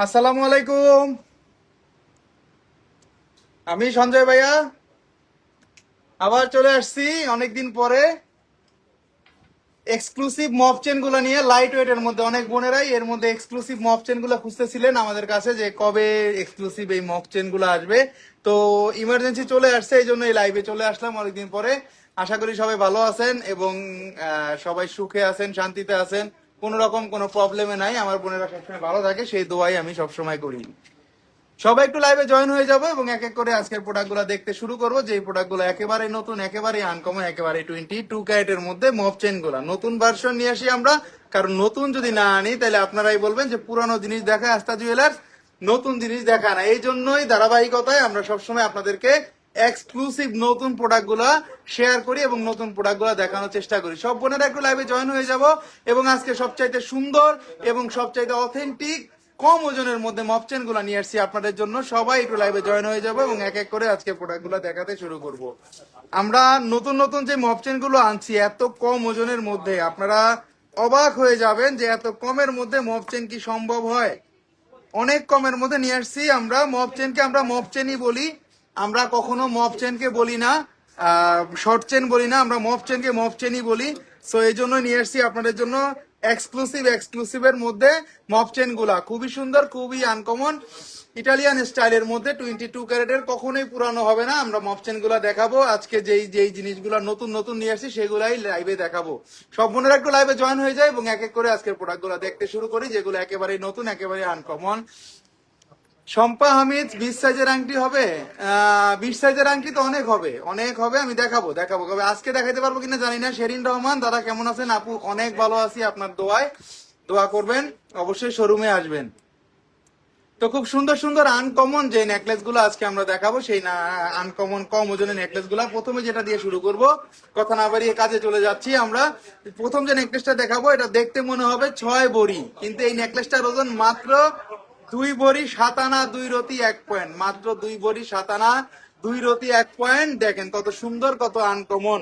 আসসালামু আলাইকুম। আমি সঞ্জয় ভাইয়া আবার চলে আসছি অনেকদিন পরে এক্সক্লুসিভ মপ চেন গুলো নিয়ে। লাইট ওয়েট এর মধ্যে অনেক বোনেরাই এর মধ্যে এক্সক্লুসিভ মপ চেন গুলো খুঁজতেছিলেন আমাদের কাছে যে কবে এক্সক্লুসিভ এই মপ চেন গুলো আসবে। তো ইমার্জেন্সি চলে আসছে, এই জন্য এই লাইভে চলে আসলাম অনেকদিন পরে। আশা করি সবাই ভালো আছেন এবং সবাই সুখে আছেন, শান্তিতে আছেন, কোনো রকম কোনো প্রবলেমে নাই। আমার বোনেরা সবসময় ভালো থাকে সেই দোয়াই আমি সবসময় করি। সবাই একটু লাইভে জয়েন হয়ে যাবো এবং এক এক করে আজকের প্রোডাক্ট গুলো দেখতে শুরু করবো, যে প্রোডাক্ট গুলো একেবারে নতুন, একেবারে আনকমন, একেবারে 22 ক্যারেটের মধ্যে মপ চেন গুলা নতুন ভার্সন নিয়ে আসি আমরা। কারণ নতুন যদি না আনি তাহলে আপনারাই বলবেন যে পুরানো জিনিস দেখায় আস্থা জুয়েলার্স, নতুন জিনিস দেখা না। এই জন্যই ধারাবাহিকতায় আমরা সবসময় আপনাদেরকে এক্সক্লুসিভ নতুন প্রোডাক্ট গুলা শেয়ার করি এবং নতুন প্রোডাক্ট গুলা দেখানোর চেষ্টা করি। সব বোনেরা একটু লাইভে জয়েন হয়ে যাব এবং আজকে সবচাইতে সুন্দর এবং সবচাইতে অথেন্টিক কম ওজনের মধ্যে মপচেন গুলা নিয়ে আসছি আপনাদের জন্য। সবাই একটু লাইভে জয়েন হয়ে যাবো এবং এক এক করে আজকে প্রোডাক্ট গুলা দেখাতে শুরু করব। আমরা নতুন নতুন যে মপচেন গুলো আনছি এত কম ওজনের মধ্যে, আপনারা অবাক হয়ে যাবেন যে এত কমের মধ্যে মপচেন কি সম্ভব হয়। অনেক কমের মধ্যে নিয়ে আসছি আমরা মপচেনকে। আমরা মপচেনই বলি, আমরা কখনো মপচেনকে বলি না শর্ট চেন বলি না, আমরা মপচেনকে মপচেনই বলি। সো এই জন্য নিয়ে আসছি আপনাদের জন্য এক্সক্লুসিভের মধ্যে মপচেন গুলা। খুবই সুন্দর, খুবই আনকমন, ইটালিয়ান স্টাইলের মধ্যে 22 ক্যারেটের, কখনোই পুরানো হবে না। আমরা মপচেন গুলা দেখাবো আজকে, যেই যেই জিনিসগুলা নতুন নতুন নিয়ে আসছি সেগুলাই লাইভে দেখাবো। সব বোনেরা একটু লাইভে জয়েন হয়ে যায় এবং এক এক করে আজকের প্রোডাক্ট গুলা দেখতে শুরু করি, যেগুলো একেবারে নতুন, একেবারে আনকমন। শম্পা হামিদ 20 সাইজের আংটি হবে? 20 সাইজের আংটি তো অনেক হবে, অনেক হবে। আমি দেখাবো দেখাবো কবে, আজকে দেখাতে পারবো কিনা জানি না। শেরিন রহমান দাদা কেমন আছেন? আপু অনেক ভালো আছি, আপনার দোয়ায় দোয়া করবেন, অবশ্যই শোরুমে আসবেন। তো খুব সুন্দর সুন্দর আনকমন যে নেকলেস গুলো আজকে আমরা দেখাবো, সেই আনকমন কম ওজনের নেকলেস গুলা। প্রথমে যেটা দিয়ে শুরু করব, কথা না বাড়িয়ে কাজে চলে যাচ্ছি আমরা। প্রথম যে নেকলেসটা দেখাবো এটা দেখতে মনে হবে 6 ভরি, কিন্তু এই নেকলেসটার ওজন মাত্র 2 ভরি 7 আনা 2 রতি 1 পয়েন্ট। মাত্র 2 ভরি 7 আনা 2 রতি 1 পয়েন্ট। দেখেন কত সুন্দর, কত আনকমন।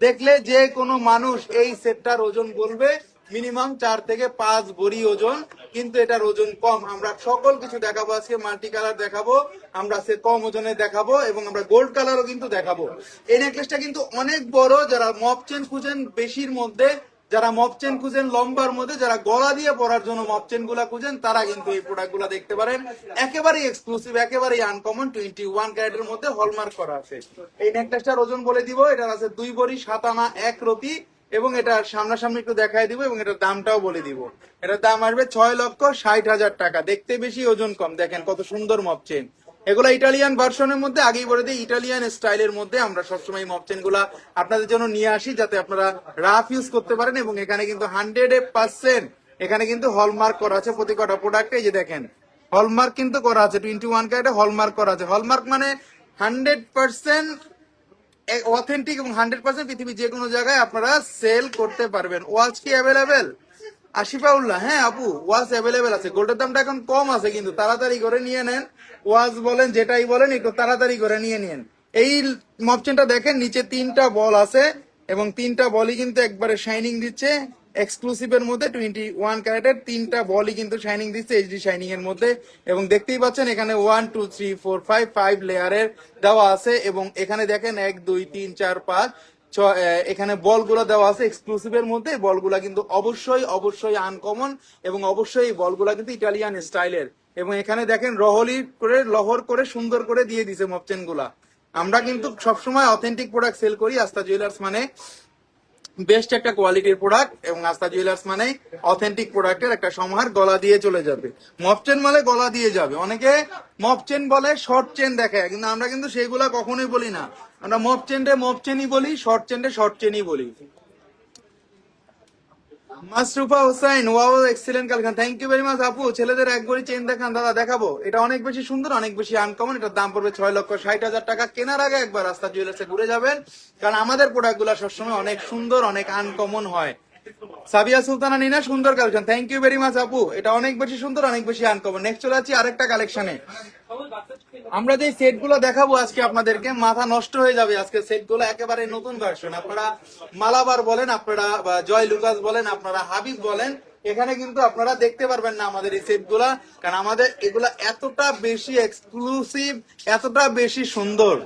দেখলে যে কোনো মানুষ এই সেটটার ওজন বলবে মিনিমাম 4 থেকে 5 ভরি ওজন, কিন্তু এটার ওজন কম। আমরা সকল কিছু দেখাবো আজকে, মাল্টি কালার দেখাবো আমরা, সে কম ওজনে দেখাবো এবং আমরা গোল্ড কালারও কিন্তু দেখাবো। এই নেকলেসটা কিন্তু অনেক বড়। যারা মপ চেন খুঁজেন বেশির মধ্যে, যারা মপ চেন খুঁজেন লম্বার মধ্যে, যারা গলা দিয়ে পরার জন্য মপ চেন গুলা খুঁজেন, তারা কিন্তু এই প্রোডাক্ট গুলা দেখতে পারেন। একেবারেই এক্সক্লুসিভ, একেবারেই আনকমন, 21 ক্যারেটের মধ্যে হলমার্ক করা আছে। এই নেকলেসটার ওজন বলে দিব, এটার আছে 2 ভরি 7 আনা 1 রতি, এবং এটা সামনাসামনি একটু দেখাই দিব এবং এটার দামটাও বলে দিব। এটার দাম আসবে 6,60,000 টাকা। দেখতে বেশি, ওজন কম। দেখেন কত সুন্দর মপ চেন। এগুলা ইটালিয়ান ভার্সনের মধ্যে, আগেই বলে দিই ইটালিয়ান স্টাইলের মধ্যে আমরা সবসময় মপ চেন গুলা আপনাদের জন্য নিয়ে আসি, যাতে আপনারা রাফ ইউজ করতে পারেন। এবং এখানে কিন্তু 100% এখানে কিন্তু হলমার্ক করা আছে প্রতি কটা প্রোডাক্টে। এই যে দেখেন হলমার্ক কিন্তু করা আছে, 21 ক্যারেটে হলমার্ক করা আছে। হলমার্ক মানে 100% অথেন্টিক এবং 100% পৃথিবীর যে কোনো জায়গায় আপনারা সেল করতে পারবেন। ওয়াচ কি অ্যাভেলেবেল? আশিফাউল্লাহ, হ্যাঁ আপু ওয়াচ অ্যাভেলেবেল আছে। গোল্ডের দামটা এখন কম আছে, কিন্তু তাড়াতাড়ি করে নিয়ে নেন। ওয়াচ বলেন যেটাই বলেন একটু তাড়াতাড়ি করে নিয়ে নেন। এই মপচেনটা দেখেন নিচে 3টা বল আছে এবং 3টা বলই কিন্তু একবারে শাইনিং দিচ্ছে। এক্সক্লুসিভের মধ্যে 21 ক্যারেটের 3টা বলই কিন্তু শাইনিং দিচ্ছে, এইচডি শাইনিং এর মধ্যে। এবং দেখতেই পাচ্ছেন এখানে 1 2 3 4 5 লেয়ারের দেওয়া আছে। এবং এখানে দেখেন 1 2 3 4 5 এখানে বলগুলো দেওয়া আছে এক্সক্লুসিভের মধ্যে। বলগুলা কিন্তু অবশ্যই অবশ্যই আনকমন এবং অবশ্যই এই বলগুলা কিন্তু ইটালিয়ান স্টাইলের। এবং এখানে দেখেন রহলি করে লহর করে সুন্দর করে দিয়ে দিছে মপচেন গুলা। আমরা কিন্তু সবসময় অথেন্টিক প্রোডাক্ট সেল করি। আস্থা জুয়েলার্স মানে বেস্ট একটা কোয়ালিটির প্রোডাক্ট এবং আস্থা জুয়েলার্স মানে অথেন্টিক প্রোডাক্টের একটা সমাহার। গলা দিয়ে চলে যাবে মপচেন মানে, গলা দিয়ে যাবে। অনেকে মপচেন বলে শর্ট চেন দেখায়, কিন্তু আমরা কিন্তু সেইগুলা কখনোই বলি না। আমরা মপচেন রে মপচেনই বলি, শর্ট চেন রে শর্ট চেনই বলি। Masrufa Hossain, wow excellent collection, thank you very much আপু। ছেলেদের 1 ভরি চেন দেখান দাদা। দেখাবো, এটা অনেক বেশি সুন্দর, অনেক বেশি আনকমন। এটার দাম পড়বে 6,60,000 টাকা। কেনার আগে একবার রাস্তা জুয়েলার্সে ঘুরে যাবেন, কারণ আমাদের প্রোডাক্ট গুলা সবসময় অনেক সুন্দর, অনেক আনকমন হয়। সাবিয়া সুলতানা নিনা, সুন্দর collection, thank you very much আপু, এটা অনেক বেশি সুন্দর, অনেক বেশি আনকমন। নেক্সট চলে যাচ্ছি আরেকটা কালেকশনে। আমরা যে সেট গুলো দেখাবো আজকে আপনাদেরকে, মাথা নষ্ট হয়ে যাবে আজকে সেট গুলো, একেবারে নতুন ভার্সন। আপনারা মালাবার বলেন, আপনারা জয় লুকাস বলেন, আপনারা হাবিব বলেন, এখানে কিন্তু আপনারা দেখতে পারবেন না আমাদের এই সেট গুলা, কারণ আমাদের এগুলা এতটা বেশি এক্সক্লুসিভ, এতটা বেশি সুন্দর।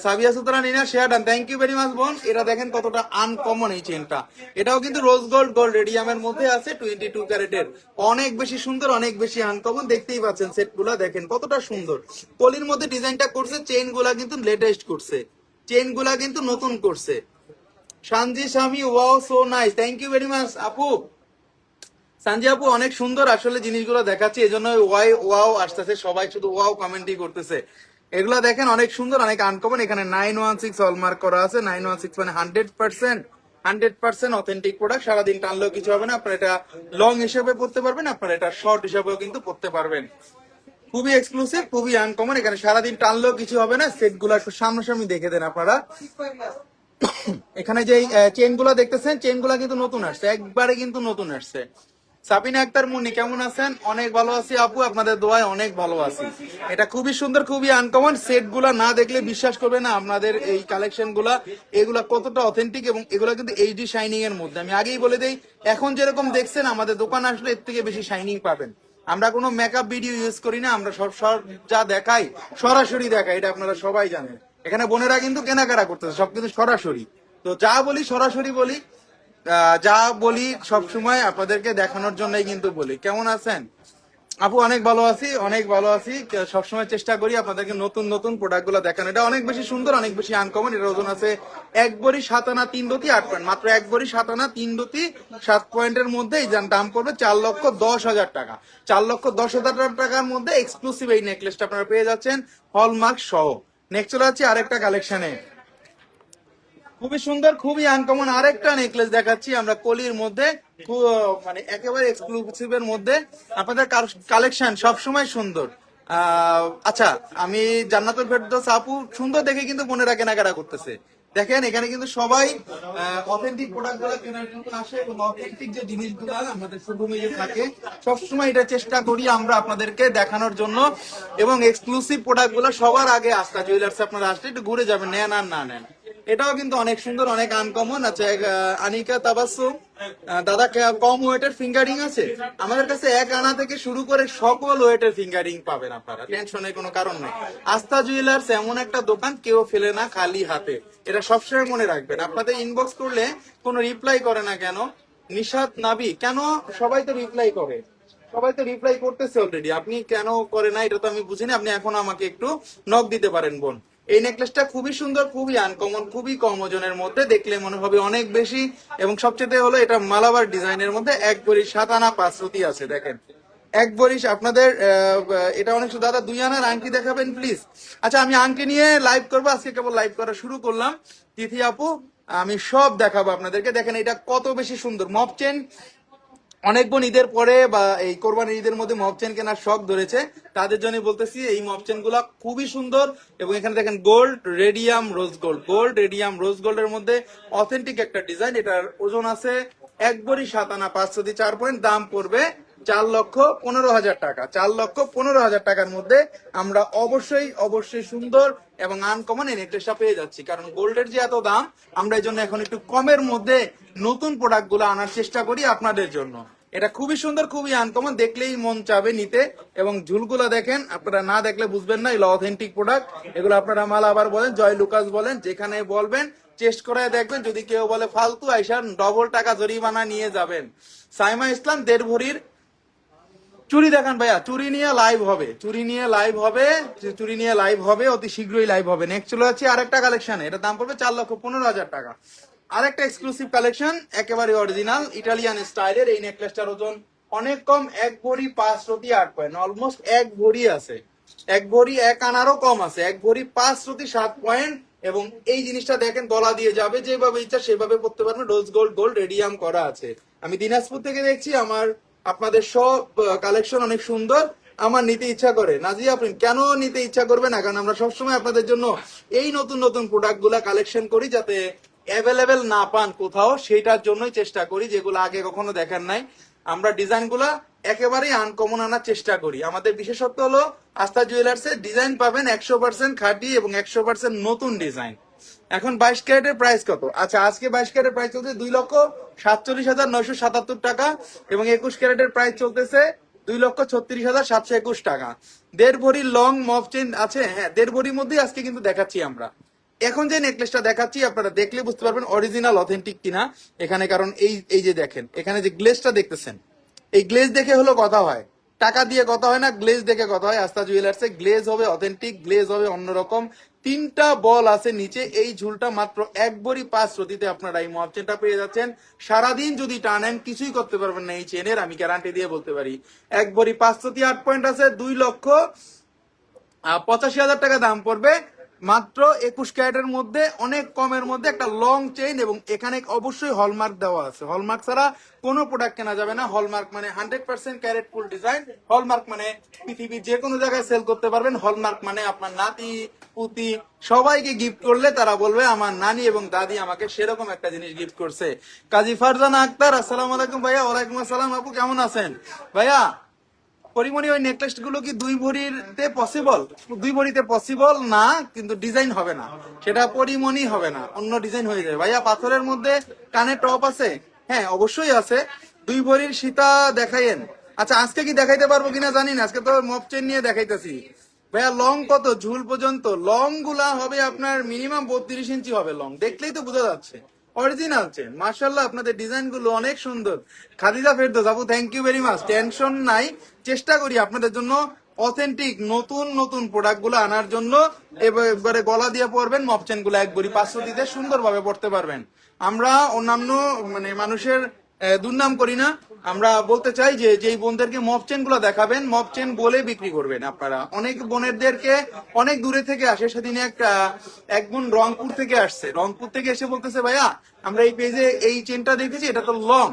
সাবিয়া সুতরাং Nina share done, thank you very much বোন। এটা দেখেন কতটা আনকমন এই চেনটা, এটাও কিন্তু রোজ গোল্ড গোল্ড রেডিয়ামের মধ্যে আছে, 22 ক্যারেটের, অনেক বেশি সুন্দর, অনেক বেশি আনকমন। দেখতেই পাচ্ছেন সেট গুলা দেখেন কতটা সুন্দর, কলির মধ্যে ডিজাইনটা করছে, চেইন গুলা কিন্তু লেটেস্ট করছে, চেইন গুলা কিন্তু নতুন করছে। Sanji Swami, wow so nice, thank you very much আপু। সানজি আপু অনেক সুন্দর আসলে জিনিসগুলো দেখাচ্ছি, এই জন্য ওয়াও আসতেছে, সবাই শুধু ওয়াও কমেন্টই করতেছে। এগুলা দেখেন অনেক সুন্দর, অনেক আনকমন। এখানে 916 হলমার্ক করা আছে, 916 মানে 100% অথেন্টিক প্রোডাক্ট। সারাদিন টানলেও কিছু হবে না, আপনার এটা লং হিসেবে পড়তে পারবেন, আপনার এটা শর্ট হিসেবেও কিন্তু পড়তে পারবেন। খুবই এক্সক্লুসিভ, খুবই আনকমন, এখানে সারাদিন টানলেও কিছু হবে না। সেট গুলো একটু সামনাসামনি দেখে দেন আপনারা। এখানে যে চেন গুলা দেখতেছেন, চেন গুলা কিন্তু নতুন আসছে, একবারে কিন্তু নতুন আসছে। সাবিনা আক্তার মুন্নি কেমন আছেন? অনেক ভালো আছি আপু, আপনাদের দোয়ায় অনেক ভালো আছি। এটা খুবই সুন্দর, খুবই আনকমন। সেট গুলা না দেখলে বিশ্বাস করবে না আপনাদের এই কালেকশন গুলা, এগুলা কতটা অথেন্টিক, এবং এগুলা কিন্তু এইচডি শাইনিং এর মধ্যে। আমি আগেই বলে দেই, এখন যেরকম দেখছেন আমাদের দোকান আসলে এর থেকে বেশি শাইনিং পাবেন। আমরা কোনো মেকআপ ভিডিও ইউজ করি না, আমরা সব যা দেখাই সরাসরি দেখাই, এটা আপনারা সবাই জানেন। এখানে বোনেরা কিন্তু কেনাকাটা করতেছে সব কিন্তু সরাসরি, তো যা বলি সরাসরি বলি, যা বলি সবসময় আপনাদেরকে দেখানোর জন্যই কিন্তু বলি। কেমন আছেন আপু? অনেক ভালো আছি, অনেক ভালো আছি। সবসময় চেষ্টা করি আপনাদেরকে নতুন নতুন প্রোডাক্ট গুলো দেখানো। এটা অনেক বেশি সুন্দর, অনেক বেশি আনকমন। এর ওজন আছে 1 ভরি 7 আনা 3 রতি 8 পয়েন্ট, মাত্র 1 ভরি 7 আনা 3 রতি 7 পয়েন্টের মধ্যে এই দাম পড়বে 4,10,000 টাকা। 4,10,000 টাকার মধ্যে এক্সক্লুসিভ এই নেকলেসটা আপনারা পেয়ে যাচ্ছেন হলমার্ক সহ। নেক্সট চলে যাচ্ছি আরেকটা কালেকশনে, খুবই সুন্দর, খুবই আনকমন আরেকটা নেকলেস দেখাচ্ছি আমরা কলির মধ্যে, মানে একেবারে এক্সক্লুসিভ এর মধ্যে। আপনাদের কালেকশন সবসময় সুন্দর। আচ্ছা, আমি জান্নাতুল ফেরদৌস আপু সুন্দর দেখে কিন্তু বোনেরা কেনাকাটা করতেছে। দেখেন এখানে কিন্তু সবাই অথেন্টিক প্রোডাক্ট গুলো কেনার জন্য আসে, এবং অথেন্টিক যে জিনিসগুলো আমাদের শোরুমে যে থাকে সবসময় এটা চেষ্টা করি আমরা আপনাদেরকে দেখানোর জন্য, এবং এক্সক্লুসিভ প্রোডাক্ট গুলো সবার আগে আস্থা জুয়েলার্স আপনারা আসলে একটু ঘুরে যাবেন, নেন আর না নেন। এটাও কিন্তু অনেক সুন্দর, অনেক আনকমন আছে। আনিকা তাবাসসুম, দাদা কম ওয়েটের ফিঙ্গারিং আছে আমাদের কাছে, 1 আনা থেকে শুরু করে সকল ওয়েটের ফিঙ্গারিং পাবেন আপনারা, টেনশনের কোনো কারণ নেই। আস্থা জুয়েলার্স এমন একটা দোকান, কেউ ফেলে না খালি হাতে, এটা সবসময় মনে রাখবেন। আপনাদের ইনবক্স করলে কোনো রিপ্লাই করে না কেন? নিশাত নাবি, কেন? সবাই তো রিপ্লাই করে, সবাই তো রিপ্লাই করতেছে অলরেডি, আপনি কেন করে না এটা তো আমি বুঝিনি। আপনি এখন আমাকে একটু নক দিতে পারেন বোন। এই নেকলেসটা খুবই সুন্দর, খুবই আনকমন, খুবই কম ওজনের মধ্যে, দেখলে মনে হবে অনেক বেশি, এবং সবচেয়ে হলো এটা মালাবার ডিজাইনের মধ্যে 1 ভরি 7 আনা 5 রতি আছে। দেখেন 1 ভরি আপনাদের এটা অনেক সুন্দর। দাদা 2 আনার আংটি দেখাবেন প্লিজ। আচ্ছা, আমি আংটি নিয়ে লাইভ করবো, আজকে কেবল লাইভ করা শুরু করলাম। তিথি আপু, আমি সব দেখাবো আপনাদেরকে। দেখেন এটা কত বেশি সুন্দর মপ চেন। অনেক বোন ঈদের পরে বা এই কোরবানির ঈদের মধ্যে মপ চেন কেনার শখ ধরেছে, তাদের জন্য বলতেছি এই মপ চেন গুলা খুবই সুন্দর। এবং এখানে দেখেন gold radium rose gold, gold radium রোজ গোল্ডের মধ্যে অথেন্টিক একটা ডিজাইন। এটার ওজন আছে 1 ভরি 7 আনা 5 রতি 4 পয়েন্ট, দাম পড়বে 4,15,000 টাকা। 4,15,000 টাকার মধ্যে আমরা অবশ্যই অবশ্যই সুন্দর এবং আনকমন এই নেকলেসটা পেয়ে যাচ্ছি। কারণ গোল্ডের যে এত দাম, আমরা এই জন্য এখন একটু কমের মধ্যে নতুন প্রোডাক্ট গুলো আনার চেষ্টা করি আপনাদের জন্য। এটা খুবই সুন্দর, খুবই আনকমন, দেখলেই মন চাবে নিতে। এবং ঝুলগুলো দেখেন, আপনারা না দেখলে বুঝবেন না এগুলো অথেন্টিক প্রোডাক্ট। এগুলো আপনারা মালাবার বলেন, জয় লুকাস বলেন, যেখানে বলবেন টেস্ট করায় দেখবেন। যদি কেউ বলে ফালতু, আইসার ডবল টাকা জরিমানা নিয়ে যাবেন। সাইমা ইসলাম 1.5 ভরির চুরি দেখান ভাইয়া, চুরি নিয়ে লাইভ হবে, চুরি নিয়ে লাইভ হবে, চুরি নিয়ে লাইভ হবে, অতি শীঘ্রই লাইভ হবে। নেক্সট চলে যাচ্ছি আরেকটা কালেকশন, এটার দাম পড়বে 4,15,000 টাকা। আরেকটা এক্সক্লুসিভ কালেকশন, একেবারে অরিজিনাল ইটালিয়ান স্টাইলের। এই নেকলেসটার ওজন অনেক কম, 1 ভরি 5 রতি 8 পয়েন্ট, অলমোস্ট 1 ভরি আছে, 1 ভরি 1 আনারও কম আছে, 1 ভরি 5 রতি 7 পয়েন্ট। এবং এই জিনিসটা দেখেন গলা দিয়ে যাবে, যেভাবে ইচ্ছা সেভাবে পড়তে পারবেন। রোজ গোল্ড গোল্ড রেডিয়াম করা আছে। আমি দিনাজপুর থেকে দেখছি, আমার আপনাদের সব কালেকশন অনেক সুন্দর, আমার নিতে ইচ্ছা করে। নাজিয়া আপনি কেন নিতে ইচ্ছা করবে না? কারণ আমরা সবসময় আপনাদের জন্য এই নতুন নতুন প্রোডাক্ট গুলা কালেকশন করি, যাতে অ্যাভেলেবেল না পান কোথাও, সেটার জন্যই চেষ্টা করি, যেগুলো আগে কখনো দেখেন নাই। আমরা ডিজাইনগুলা একেবারেই আনকমন আনার চেষ্টা করি। আমাদের বিশেষত্ব হলো আস্থা জুয়েলার্সের ডিজাইন পাবেন 100% খাঁটি এবং 100% নতুন ডিজাইন। এখন 22 ক্যারেটের প্রাইস কত? আচ্ছা, আজকে 22 ক্যারেটের প্রাইস চলছে 2,47,977 টাকা এবং 21 ক্যারেটের প্রাইস চলতেছে 2,36,721 টাকা। 1.5 ভরি লং মফ চেন আছে, হ্যাঁ 1.5 ভরির মধ্যেই আজকে কিন্তু দেখাচ্ছি আমরা। এখন যে নেকলেসটা দেখাচ্ছি আপনারা দেখলে বুঝতে পারবেন অরিজিনাল অথেন্টিক কিনা এখানে, কারণ এই যে দেখেন এখানে যে গ্লেজটা দেখতেছেন, এই গ্লেজ দেখে হলো কথা হয়, টাকা দিয়ে কথা হয় না, গ্লেজ দেখে কথা হয়। আস্থা জুয়েলার্সে গ্লেজ হবে অথেন্টিক, গ্লেজ হবে অন্যরকম। 3টা বল আছে নিচে, এই ঝুলটা মাত্র 1 ভরি 5 রতিতে আপনারা এই মহাব চেনটা পেয়ে যাচ্ছেন। সারাদিন যদি টানেন কিছুই করতে পারবেন না এই চেনের, আমি গ্যারান্টি দিয়ে বলতে পারি। 1 ভরি 5 রতি 8 পয়েন্ট আছে, 2,85,000 টাকা দাম পড়বে। মাত্র 21 ক্যারেটের মধ্যে অনেক কমের মধ্যে একটা লং চেইন, এবং এখানে অবশ্যই হলমার্ক দেওয়া আছে। হলমার্ক ছাড়া কোনো প্রোডাক্ট কেনা যাবে না। হলমার্ক মানে 100% ক্যারেট ফুল ডিজাইন। হলমার্ক মানে পৃথিবীর যে কোনো জায়গায় সেল করতে পারবেন। হলমার্ক মানে আপনার নাতি পুতি সবাইকে গিফট করলে তারা বলবে আমার নানি এবং দাদি আমাকে সেরকম একটা জিনিস গিফট করছে। কাজী ফারজানা আক্তার, আসসালামু আলাইকুম ভাইয়া। ওয়ালাইকুম আসসালাম আপু, কেমন আছেন ভাইয়া? পরিমণি, ওই নেকলেস গুলো কি 2 ভরিতে পসিবল? 2 ভরিতে পসিবল না, কিন্তু ডিজাইন হবে না, সেটা পরিমণি হবে না, অন্য ডিজাইন হয়ে যাবে। ভাইয়া পাথরের মধ্যে কানে টপ আছে? হ্যাঁ অবশ্যই আছে। 2 ভরির সীতা দেখাইয়েন। আচ্ছা, আজকে কি দেখাইতে পারবো কিনা জানি না, আজকে তো মপ চেন নিয়ে দেখাইতেছি। ভাইয়া লং কত ঝুল পর্যন্ত? লং গুলা হবে আপনার মিনিমাম 32 ইঞ্চি হবে লং, দেখলেই তো বোঝা যাচ্ছে অরিজিনাল চেন। মাশাআল্লাহ, আপনাদের ডিজাইন গুলো অনেক সুন্দর। খাদিজা ফেরদৌস আপু, thank you very much. Tension নাই, চেষ্টা করি আপনাদের জন্য অথেন্টিক নতুন নতুন প্রোডাক্ট গুলো আনার জন্য। এবারে গলা দিয়ে পরবেন মপ চেন গুলো 1 ভরি 500 দিতে সুন্দরভাবে পড়তে পারবেন। আমরা অন্যান্য মানে মানুষের দুর্নাম করি না। আমরা বলতে চাই যে যেই বোনদেরকে মপ চেন গুলো দেখাবেন, মপ চেন বলে বিক্রি করবেন আপনারা। অনেক বোনেরদেরকে অনেক দূরে থেকে আসে। সেদিনে এক বোন রংপুর থেকে আসছে, রংপুর থেকে এসে বলতেছে ভাইয়া আমরা এই পেজে এই চেনটা দেখেছি, এটা তো লং।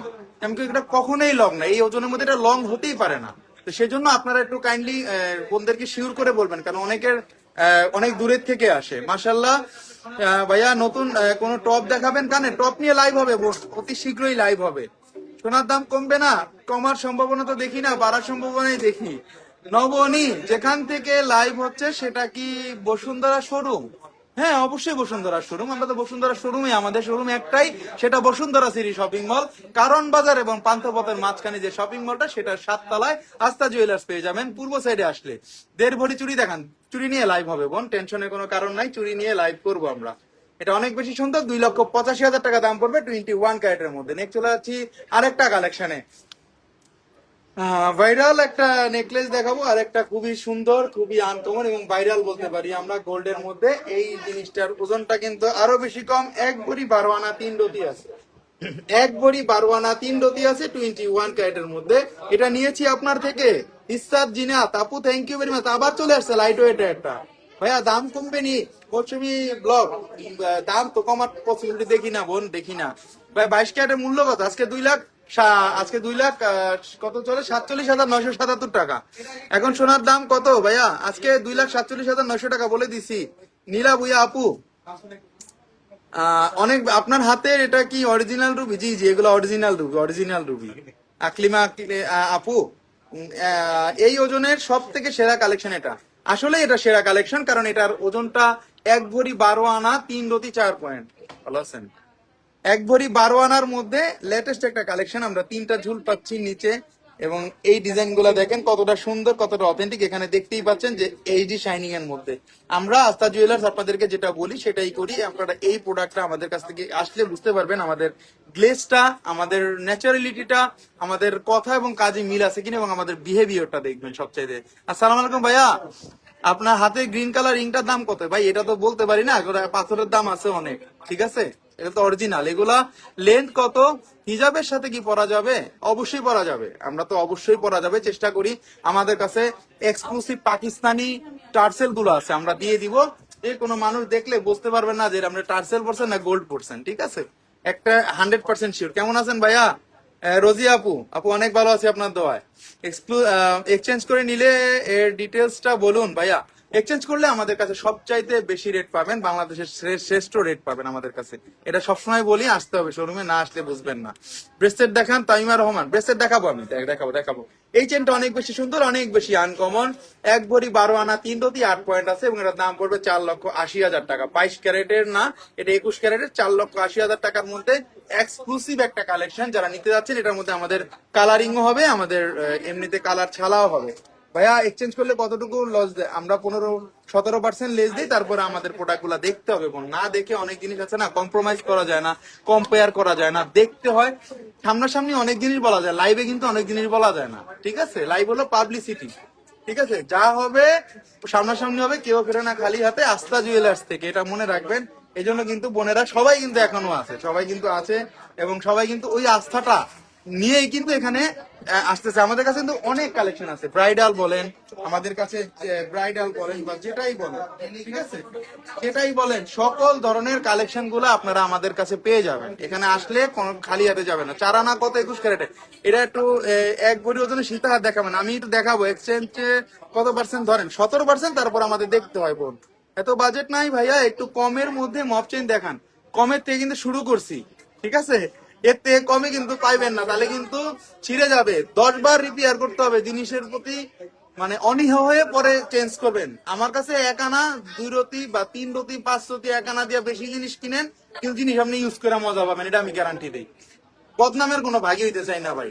আমি কি, এটা কখনোই লং না, এই ওজনের মধ্যে এটা লং হতেই পারে না। তো সেজন্য আপনারা একটু কাইন্ডলি বোনদেরকে শিওর করে বলবেন, কারণ অনেকের অনেক দূরের থেকে আসে। মাশাল্লাহ ভাইয়া, নতুন কোন টপ দেখাবেন? কানে টপ নিয়ে লাইভ হবে, অতি শীঘ্রই লাইভ হবে। সোনার দাম কমবে না? কমার সম্ভাবনা তো দেখি না, বাড়ার সম্ভাবনাই দেখি। নবনী, যেখান থেকে লাইভ হচ্ছে সেটা কি বসুন্ধরা শোরুম? হ্যাঁ অবশ্যই বসুন্ধরা শোরুম। আমরা তো বসুন্ধরা শোরুমে, আমাদের শোরুম একটাই, সেটা বসুন্ধরা সিটি শপিং মল। কারণ বাজার এবং পান্থপথের মাঝখানে যে শপিং মলটা, সেটা 7 তলায় আস্থা জুয়েলার্স পেয়ে যাবেন। পূর্ব সাইডে আসলে 1.5 ভরি চুড়ি দেখান, চুড়ি নিয়ে লাইভ হবে বোন, টেনশনের কোনো কারণ নাই, চুড়ি নিয়ে লাইভ করবো আমরা। এটা অনেক বেশি সুন্দর, 2,85,000 টাকা দাম পড়বে 21 ক্যারেটের মধ্যে। নেক্সট চলে যাচ্ছি আরেকটা কালেকশনে। ভাইরাল একটা নেকলেস দেখাবো, আর একটা খুবই সুন্দর, খুবই আনকমন এবং ভাইরাল বলতে পারি আমরা গোল্ডের মধ্যে। এই জিনিসটার ওজনটা কিন্তু আরো বেশি কম, 1 ভরি 12 আনা 3 রতি আছে। 1 ভরি 12 আনা 3 রতি আছে 21 ক্যারেটের মধ্যে। এটা নিয়েছি আপনার থেকে ইসরাত জিনাত আপু, থ্যাংক ইউ ভেরি মাচ। আবার চলে আসছে লাইট ওয়েট একটা। ভাইয়া দাম কমবে নি? মৌসুমি ব্লগ, দাম তো কমার পসিবিলিটি দেখি না বোন, দেখি না ভাই। 22 ক্যারেটের মূল্য কত? আজকে 2 লাখ কত চলে? 47,977 টাকা। এখন সোনার দাম কত ভাইয়া? আজকে 2,47,900 টাকা বলে দিছি। নীলা ভুইয়া আপু, অনেক আপনার হাতের এটা কি অরিজিনাল রুবি? জি জি, এগুলো original Ruby, original Ruby. Aklima আপু, এই ওজনের সব থেকে সেরা কালেকশন এটা। আসলে এটা সেরা কালেকশন, কারণ এটার ওজনটা 1 ভরি 12 আনা 3 রতি 4 পয়েন্ট। ভালো আছেন? 1 ভরি 12 আনার মধ্যে লেটেস্ট একটা কালেকশন। আমরা 3টা ঝুল পাচ্ছি নিচে, এবং এই ডিজাইন গুলা দেখেন কতটা সুন্দর, কতটা অথেন্টিক। এখানে দেখতেই পাচ্ছেন যে এইচডি শাইনিং এর মধ্যে। আমরা আস্থা জুয়েলার্স আপনাদেরকে যেটা বলি সেটাই করি। আপনারা এই প্রোডাক্টটা আমাদের কাছ থেকে আসলে বুঝতে পারবেন আমাদের গ্লেজটা, আমাদের ন্যাচারালিটিটা, আমাদের কথা এবং কাজে মিল আছে কিনা, এবং আমাদের বিহেভিয়ারটা দেখবেন সবচাইতে। আসসালামু আলাইকুম ভাইয়া, আপনার হাতে গ্রিন কালার রিংটার দাম কত? ভাই এটা তো বলতে পারি না, পাথরের দাম আছে অনেক, ঠিক আছে? এটা তো অরিজিনাল। এগুলা লেন্থ কত? হিজাবের সাথে কি পরা যাবে? অবশ্যই পরা যাবে, আমরা তো অবশ্যই পরা যাবে, চেষ্টা করি। আমাদের কাছে এক্সক্লুসিভ পাকিস্তানি টার্সেল গুলো আছে, আমরা দিয়ে দিব। যে কোনো মানুষ দেখলে বুঝতে পারবেন না যে আমরা টার্সেল পরছেন না গোল্ড পরছেন, ঠিক আছে? একটা 100% শিওর। কেমন আছেন ভাইয়া? রোজি আপু, অনেক ভালো আছি আপনার দোয়ায়। এক্সচেঞ্জ করে নিলে এর ডিটেলসটা বলুন ভাইয়া। এক্সচেঞ্জ করলে আমাদের কাছে সবচাইতে বেশি রেট পাবেন, বাংলাদেশের শ্রেষ্ঠ রেট পাবেন আমাদের কাছে। এটা সবসময় বলি, আসতে হবে শোরুমে, না আসলে বুঝবেন না। ব্রেসলেট দেখান তামিমা রহমান, ব্রেসলেট দেখাবো আমি, দেখাবো। এই চেনটা অনেক বেশি সুন্দর, অনেক বেশি আনকমন, 1 ভরি 12 আনা 3 রতি 8 পয়েন্ট আছে এবং এটার দাম পড়বে 4,80,000 টাকা। 22 ক্যারেটের না, এটা 21 ক্যারেটের, 4,80,000 টাকার মধ্যে এক্সক্লুসিভ একটা কালেকশন। যারা নিতে যাচ্ছেন এটার মধ্যে আমাদের কালারিংও হবে, আমাদের এমনিতে কালার ছাড়াও হবে। ভাইয়া এক্সচেঞ্জ করলে কতটুকু লস দেয়? আমরা 15-17% লেস দিই, তারপরে আমাদের প্রোডাক্ট গুলা দেখতে হবে, না দেখে অনেক জিনিস আছে না, কম্প্রোমাইজ করা যায় না, কম্পেয়ার করা যায় না, দেখতে হয়। সামনাসামনি অনেক জিনিস বলা যায়, লাইভে কিন্তু অনেক জিনিস বলা যায় না, ঠিক আছে? লাইভ হলো পাবলিসিটি, ঠিক আছে? যা হবে সামনাসামনি হবে, কেউ ফেরে না খালি হাতে, আস্থা জুয়েলার্স থেকে, এটা মনে রাখবেন। এই জন্য কিন্তু বোনেরা সবাই কিন্তু এখনো আছে, সবাই কিন্তু আছে এবং সবাই কিন্তু ওই আস্থাটা নিয়েই কিন্তু এখানে আসতেছে। আমাদের কাছে কিন্তু অনেক কালেকশন আছে, ব্রাইডাল বলেন, আমাদের কাছে ব্রাইডাল বলেন বা যেটাই বলেন, ঠিক আছে, যেটাই বলেন, সকল ধরনের কালেকশন গুলো আপনারা আমাদের কাছে পেয়ে যাবেন। এখানে আসলে কোনো খালি হাতে যাবে না। 4 আনা কত 21 ক্যারেটে, এটা একটু 1 ভরি ওজনে সীতাহার দেখাবেন, আমি একটু দেখাবো। এক্সচেঞ্জে কত পার্সেন্ট ধরেন? 17%, তারপর আমাদের দেখতে হয় বোন। এত বাজেট নাই ভাইয়া, একটু কমের মধ্যে মপ চেন দেখান। কমের থেকে কিন্তু শুরু করছি, ঠিক আছে? এর থেকে কমে কিন্তু পাইবেন না, তাহলে কিন্তু ছিঁড়ে যাবে। 10 বার রিপেয়ার করতে হবে জিনিসের প্রতি, মানে অনীহ হয়ে পরে চেঞ্জ করবেন। আমার কাছে 1 আনা 2 রতি বা 3 রতি 5 রতি 1 আনা দিয়ে বেশি জিনিস কিনেন, কিন্তু জিনিস আপনি ইউজ করে মজা পাবেন, এটা আমি গ্যারান্টি দিই। বদনামের কোনো ভাগই হইতে চাই না ভাই।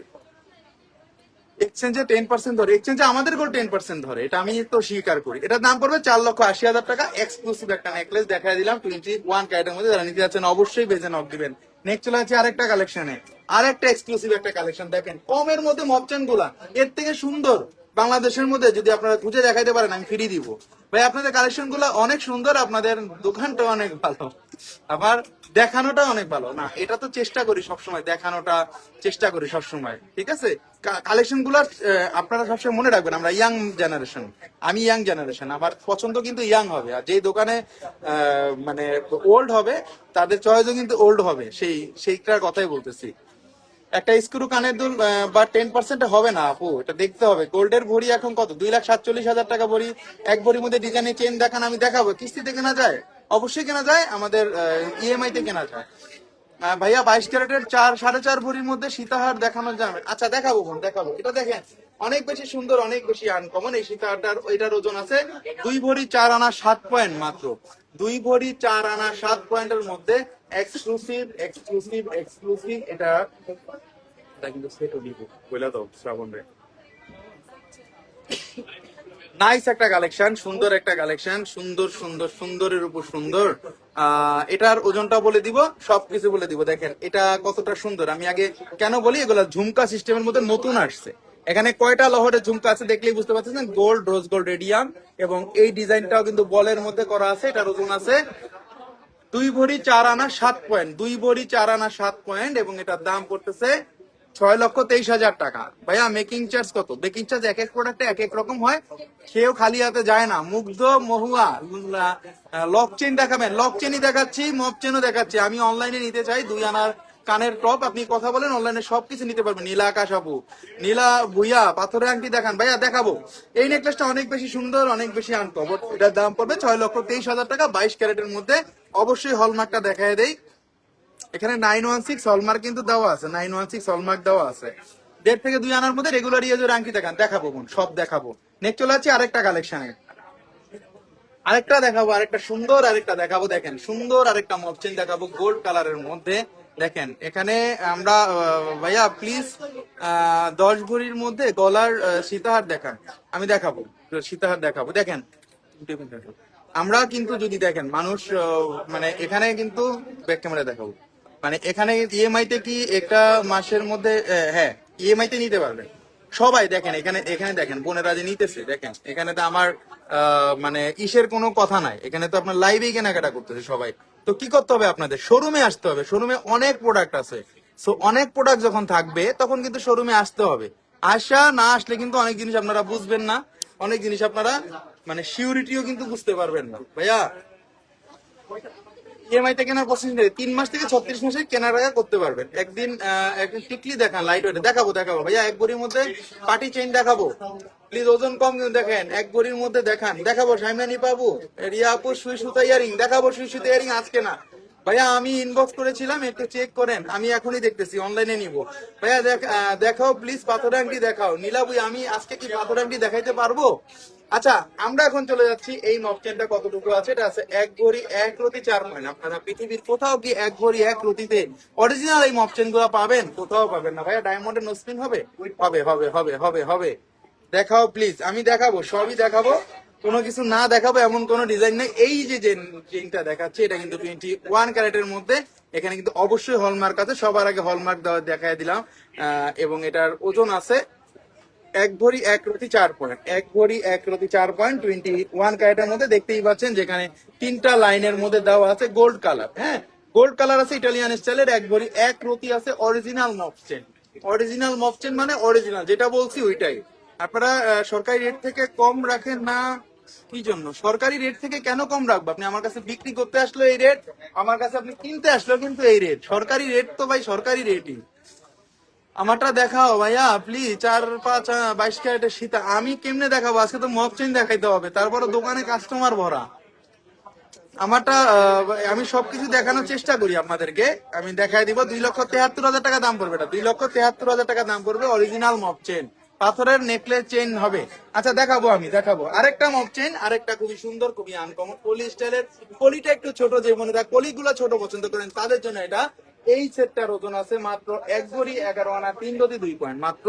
এক্সচেঞ্জে 10% ধরে, এক্সচেঞ্জে আমাদের গোল 10% ধরে, এটা আমি তো স্বীকার করি। এটার দাম পড়বে 4,80,000 টাকা। এক্সক্লুসিভ একটা নেকলেস দেখাই দিলাম 21 ক্যারেটের মধ্যে, যারা নিতে যাচ্ছেন অবশ্যই বেজে নক দিবেন। নেক্সট চলে আছে আরেকটা কালেকশনে, আরেকটা এক্সক্লুসিভ একটা কালেকশন দেখেন, কমের মধ্যে মপচান গুলা, এর থেকে সুন্দর বাংলাদেশের মধ্যে যদি আপনারা খুঁজে দেখাইতে পারেন আমি ফ্রি দিব ভাই। আপনাদের কালেকশন গুলো অনেক সুন্দর, আপনাদের দোকানটা অনেক ভালো, আবার দেখানোটা অনেক ভালো। না, এটা তো চেষ্টা করি সবসময় দেখানোটা, চেষ্টা করি সবসময়, ঠিক আছে? কালেকশন গুলো আপনারা সবসময় মনে রাখবেন, আমরা ইয়াং জেনারেশন, আমি ইয়াং জেনারেশন, আমার পছন্দ কিন্তু ইয়াং হবে। আর যেই দোকানে মানে ওল্ড হবে তাদের চয়েসও কিন্তু ওল্ড হবে, সেইটার কথাই বলতেছি। একটা স্ক্রু কানের দুল বা 10% হবে না আপু, এটা দেখতে হবে। গোল্ডের ভরি এখন কত? 2,47,000 টাকা ভরি। 1 ভরির মধ্যে ডিজাইনের চেন দেখান, আমি দেখাবো। কিস্তিতে কেনা যায়? অবশ্যই কেনা যায়, আমাদের ইএমআই তে কেনা যায়। ভাইয়া 22 ক্যারেটের 4-4.5 ভরির মধ্যে সীতাহার দেখানো যাবে? আচ্ছা দেখাবো বোন, দেখাবো। এটা দেখেন অনেক বেশি সুন্দর, অনেক বেশি আনকমন। এই সীতাহারটার ওইটার ওজন আছে 2 ভরি 4 আনা 7 পয়েন্ট মাত্র। 2 ভরি 4 আনা 7 পয়েন্টের মধ্যে এক্সক্লুসিভ এক্সক্লুসিভ এক্সক্লুসিভ। এটা কিন্তু সেটও দিব বলে দাও শ্রাবণ রে। নাইস একটা কালেকশন, সুন্দর একটা কালেকশন, সুন্দর সুন্দর সুন্দরের উপর সুন্দর। এটার ওজনটা বলে দিব, সবকিছু বলে দিব। দেখেন এটা কতটা সুন্দর। আমি আগে কেন বলি, এগুলা ঝুমকা সিস্টেমের মধ্যে নতুন আসছে। এখানে কয়টা লহরের ঝুমকা আছে দেখলেই বুঝতে পারছেন, গোল্ড, রোজ গোল্ড, রেডিয়াম, এবং এই ডিজাইনটাও কিন্তু বলের মধ্যে করা আছে। এটার ওজন আছে 2 ভরি 4 আনা 7 পয়েন্ট, 2 ভরি 4 আনা 7 পয়েন্ট, এবং এটার দাম পড়তেছে 6,23,000 টাকা। ভাইয়া মেকিং চার্জ কত? মেকিং চার্জ এক এক প্রোডাক্টে এক এক রকম হয়, কেউ খালি হাতে যায় না। মুগ্ধ মহুয়া লক চেন দেখাবেন? লক চেনই দেখাচ্ছি, মপ চেনও দেখাচ্ছি। আমি অনলাইনে নিতে চাই 2 আনার কানের টপ, আপনি কথা বলেন, অনলাইনে সবকিছু নিতে পারবেন। নীলা আকাশ আপু, নীলা ভুইয়া পাথরের আংটি দেখান ভাইয়া, দেখাবো। এই নেকলেসটা অনেক বেশি সুন্দর, অনেক বেশি আনকমন। এটার দাম পড়বে 6,23,000 টাকা, 22 ক্যারেটের মধ্যে। অবশ্যই হলমার্কটা দেখায় দেই, এখানে 916 হলমার্ক কিন্তু দেওয়া আছে, 916 হলমার্ক দেওয়া আছে। 1.5 থেকে 2 আনার মধ্যে রেগুলার ইউজের আংটি দেখান, দেখাবো বোন, সব দেখাবো। নেক্সট চলে আছে আরেকটা কালেকশনে, আরেকটা দেখাবো, আরেকটা সুন্দর আরেকটা দেখাবো। দেখেন সুন্দর আরেকটা মপচেন দেখাবো গোল্ড কালারের মধ্যে। দেখেন এখানে আমরা ভাইয়া প্লিজ 10 ভরির মধ্যে গলার সীতাহার দেখান, আমি দেখাবো সীতাহার দেখাবো। দেখেন আমরা কিন্তু যদি দেখেন মানুষ মানে এখানে কিন্তু ব্যাক ক্যামেরা দেখাবো, মানে এখানে ইএমআই তে কি একটা মাসের মধ্যে, হ্যাঁ ইএমআই তে নিতে পারবেন সবাই। দেখেন এখানে, এখানে দেখেন বোনেরা যে নিতেছে, দেখেন এখানে তো আমার মানে ইসের কোনো কথা নাই, এখানে তো আপনার লাইভেই কেনাকাটা করতেছে সবাই। তো কি করতে হবে আপনাদের? শোরুমে আসতে হবে, শোরুমে অনেক প্রোডাক্ট আছে। সো অনেক প্রোডাক্ট যখন থাকবে তখন কিন্তু শোরুমে আসতে হবে। আসা না আসলে কিন্তু অনেক জিনিস আপনারা বুঝবেন না, অনেক জিনিস আপনারা মানে সিউরিটিও কিন্তু বুঝতে পারবেন না ভাইয়া। ইএমআই তে কেনার প্রসেস নেই, 3 মাস থেকে 36 মাসে কেনার আগে করতে পারবেন। একদিন একদিন টিকলি দেখান, লাইট ওয়েট দেখাবো দেখাবো ভাইয়া। এক ভরির মধ্যে পার্টি চেইন দেখাবো প্লিজ, ওজন কম কিন্তু দেখেন। এক ভরির মধ্যে দেখান, দেখাবো সাইমানি পাবো, রিয়া আপু সুই সুতা ইয়ারিং দেখাবো, সুই সুতা ইয়ারিং আজকে না ভাইয়া, আমি ইনবক্স করেছিলাম, একটু চেক করেন, আমি এখনই দেখতেছি, অনলাইনে নিব ভাইয়া। দেখাও প্লিজ পাথর আংটি দেখাও নীলাবুই, আমি আজকে কি পাথর আংটি দেখাইতে পারবো? আচ্ছা, আমরা এখন চলে যাচ্ছি এই মক চেনটা কতটুকু আছে। এটা আছে 1 ভরি 1 রতি 4 পয়েন্ট। আপনারা পৃথিবীর কোথাও কি 1 ভরি 1 রতিতে অরিজিনাল এই মক চেন গুলা পাবেন? কোথাও পাবেন না ভাইয়া। ডায়মন্ডের নোসপিন হবে হবে হবে হবে হবে হবে। দেখাও প্লিজ, আমি দেখাবো, সবই দেখাবো, কোনো কিছু না দেখাবো এমন কোনো ডিজাইন নেই। এই যে চেনটা দেখাচ্ছে এটা কিন্তু 21 ক্যারেটের মধ্যে। এখানে কিন্তু অবশ্যই হলমার্ক আছে, সবার আগে হলমার্ক দেওয়া দেখায় দিলাম। এবং এটার ওজন আছে 1 ভরি 1 রতি 4 পয়েন্ট। 1 ভরি 1 রতি 4 পয়েন্ট 21 ক্যারেটের মধ্যে। দেখতেই পাচ্ছেন যেখানে 3টা লাইনের মধ্যে দেওয়া আছে গোল্ড কালার। হ্যাঁ, গোল্ড কালার আছে, ইটালিয়ান স্টাইলের 1 ভরি 1 রতি আছে, অরিজিনাল মপচেন। অরিজিনাল মপচেন মানে অরিজিনাল, যেটা বলছি ওইটাই। আপনারা সরকারি রেট থেকে কম রাখেন না কি জন্য? সরকারি রেট থেকে কেন কম রাখবো? আপনি আমার কাছে বিক্রি করতে আসলো এই রেট, আমার কাছে আপনি কিনতে আসলো কিন্তু এই রেট। সরকারি রেট তো ভাই সরকারি রেটই। আমারটা দেখাও ভাইয়া প্লিজ, 4, 5, 22 ক্যারেটের সীতা। আমি কেমনে দেখাবো? আজকে তো মক চেইন দেখাইতে হবে, তারপরে দোকানে কাস্টমার ভরা। আমারটা আমি সবকিছু দেখানোর চেষ্টা করি আপনাদেরকে। আমি দেখাই দিব, 2,73,000 টাকা দাম পড়বে। এটা 2,73,000 টাকা দাম পড়বে, অরিজিনাল মক চেইন, পাথরের নেকলেস চেইন হবে। আচ্ছা দেখাবো, আমি দেখাবো আরেকটা মক চেইন, আরেকটা খুবই সুন্দর, খুবই আনকমন পলি স্টাইলের। পলিটা একটু ছোট, যে বোনেরা পলিগুলো ছোট পছন্দ করেন তাদের জন্য এটা। এই সেটটার ওজন আছে মাত্র 1 ভরি 11 আনা 3 রতি 2 পয়েন্ট, মাত্র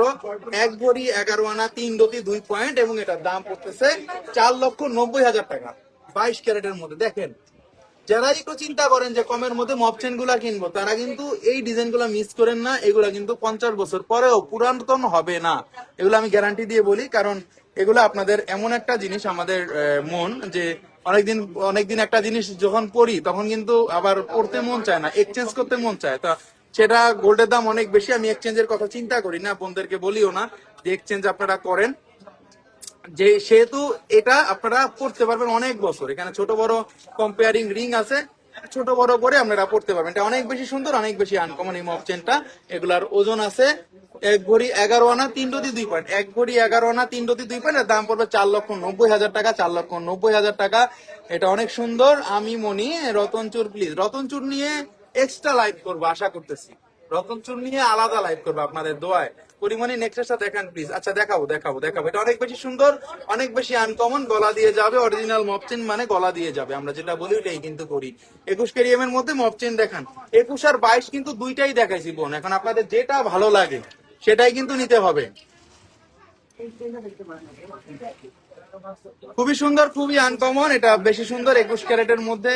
1 ভরি 11 আনা 3 রতি 2 পয়েন্ট। এবং এটার দাম পড়তেছে 4,90,000 টাকা 22 ক্যারেটের মধ্যে। দেখেন, যারা একটু চিন্তা করেন যে কমের মধ্যে মপচেন গুলা কিনবো, তারা কিন্তু এই ডিজাইন গুলা মিস করেন না। এগুলা কিন্তু 50 বছর পরেও পুরাতন হবে না, এগুলো আমি গ্যারান্টি দিয়ে বলি। কারণ এগুলো আপনাদের এমন একটা জিনিস, আমাদের মন যে অনেকদিন একটা জিনিস যখন পড়ি তখন কিন্তু আবার পড়তে মন চায় না, এক্সচেঞ্জ করতে মন চায়। তা সেটা গোল্ডের দাম অনেক বেশি, আমি এক্সচেঞ্জের কথা চিন্তা করি না, বোনদেরকে বলিও না যে এক্সচেঞ্জ আপনারা করেন। যে সেহেতু এটা আপনারা পড়তে পারবেন অনেক বছর। এখানে ছোট বড় কম্পেয়ারিং রিং আছে, ছোট বড় করে আপনারা পড়তে পারবেন। এটা অনেক বেশি সুন্দর, অনেক বেশি আনকমন এই মক চেনটা। এগুলার ওজন আছে 1 ভরি 11 আনা 3 রতি 2 পয়েন্ট। 1 ভরি 11 আনা 3 রতি 2 পয়েন্ট, এর দাম পড়বে 4,90,000 টাকা, 4,90,000 টাকা। এটা অনেক সুন্দর। আমি মনি রতনচুর, প্লিজ রতনচুর নিয়ে এক্সট্রা লাইভ করবো আশা করতেছি, রতনচুর নিয়ে আলাদা লাইভ করবো আপনাদের দোয়ায়। পরিমাণে নেক্সটটা দেখান প্লিজ। আচ্ছা দেখাবো দেখাবো দেখাবো। এটা অনেক বেশি সুন্দর, অনেক বেশি আনকমন, গলা দিয়ে যাবে। অরিজিনাল মপচেন মানে গলা দিয়ে যাবে, আমরা যেটা বলি ওইটাই কিন্তু করি। 21 এর মধ্যে মপচেন দেখান। 21 আর 22 কিন্তু দুইটাই দেখাইছি বোন। এখন আপনাদের যেটা ভালো লাগে সেটাই কিন্তু নিতে হবে। খুবই সুন্দর, খুবই আনকমন, এটা বেশি সুন্দর। 21 ক্যারেটের মধ্যে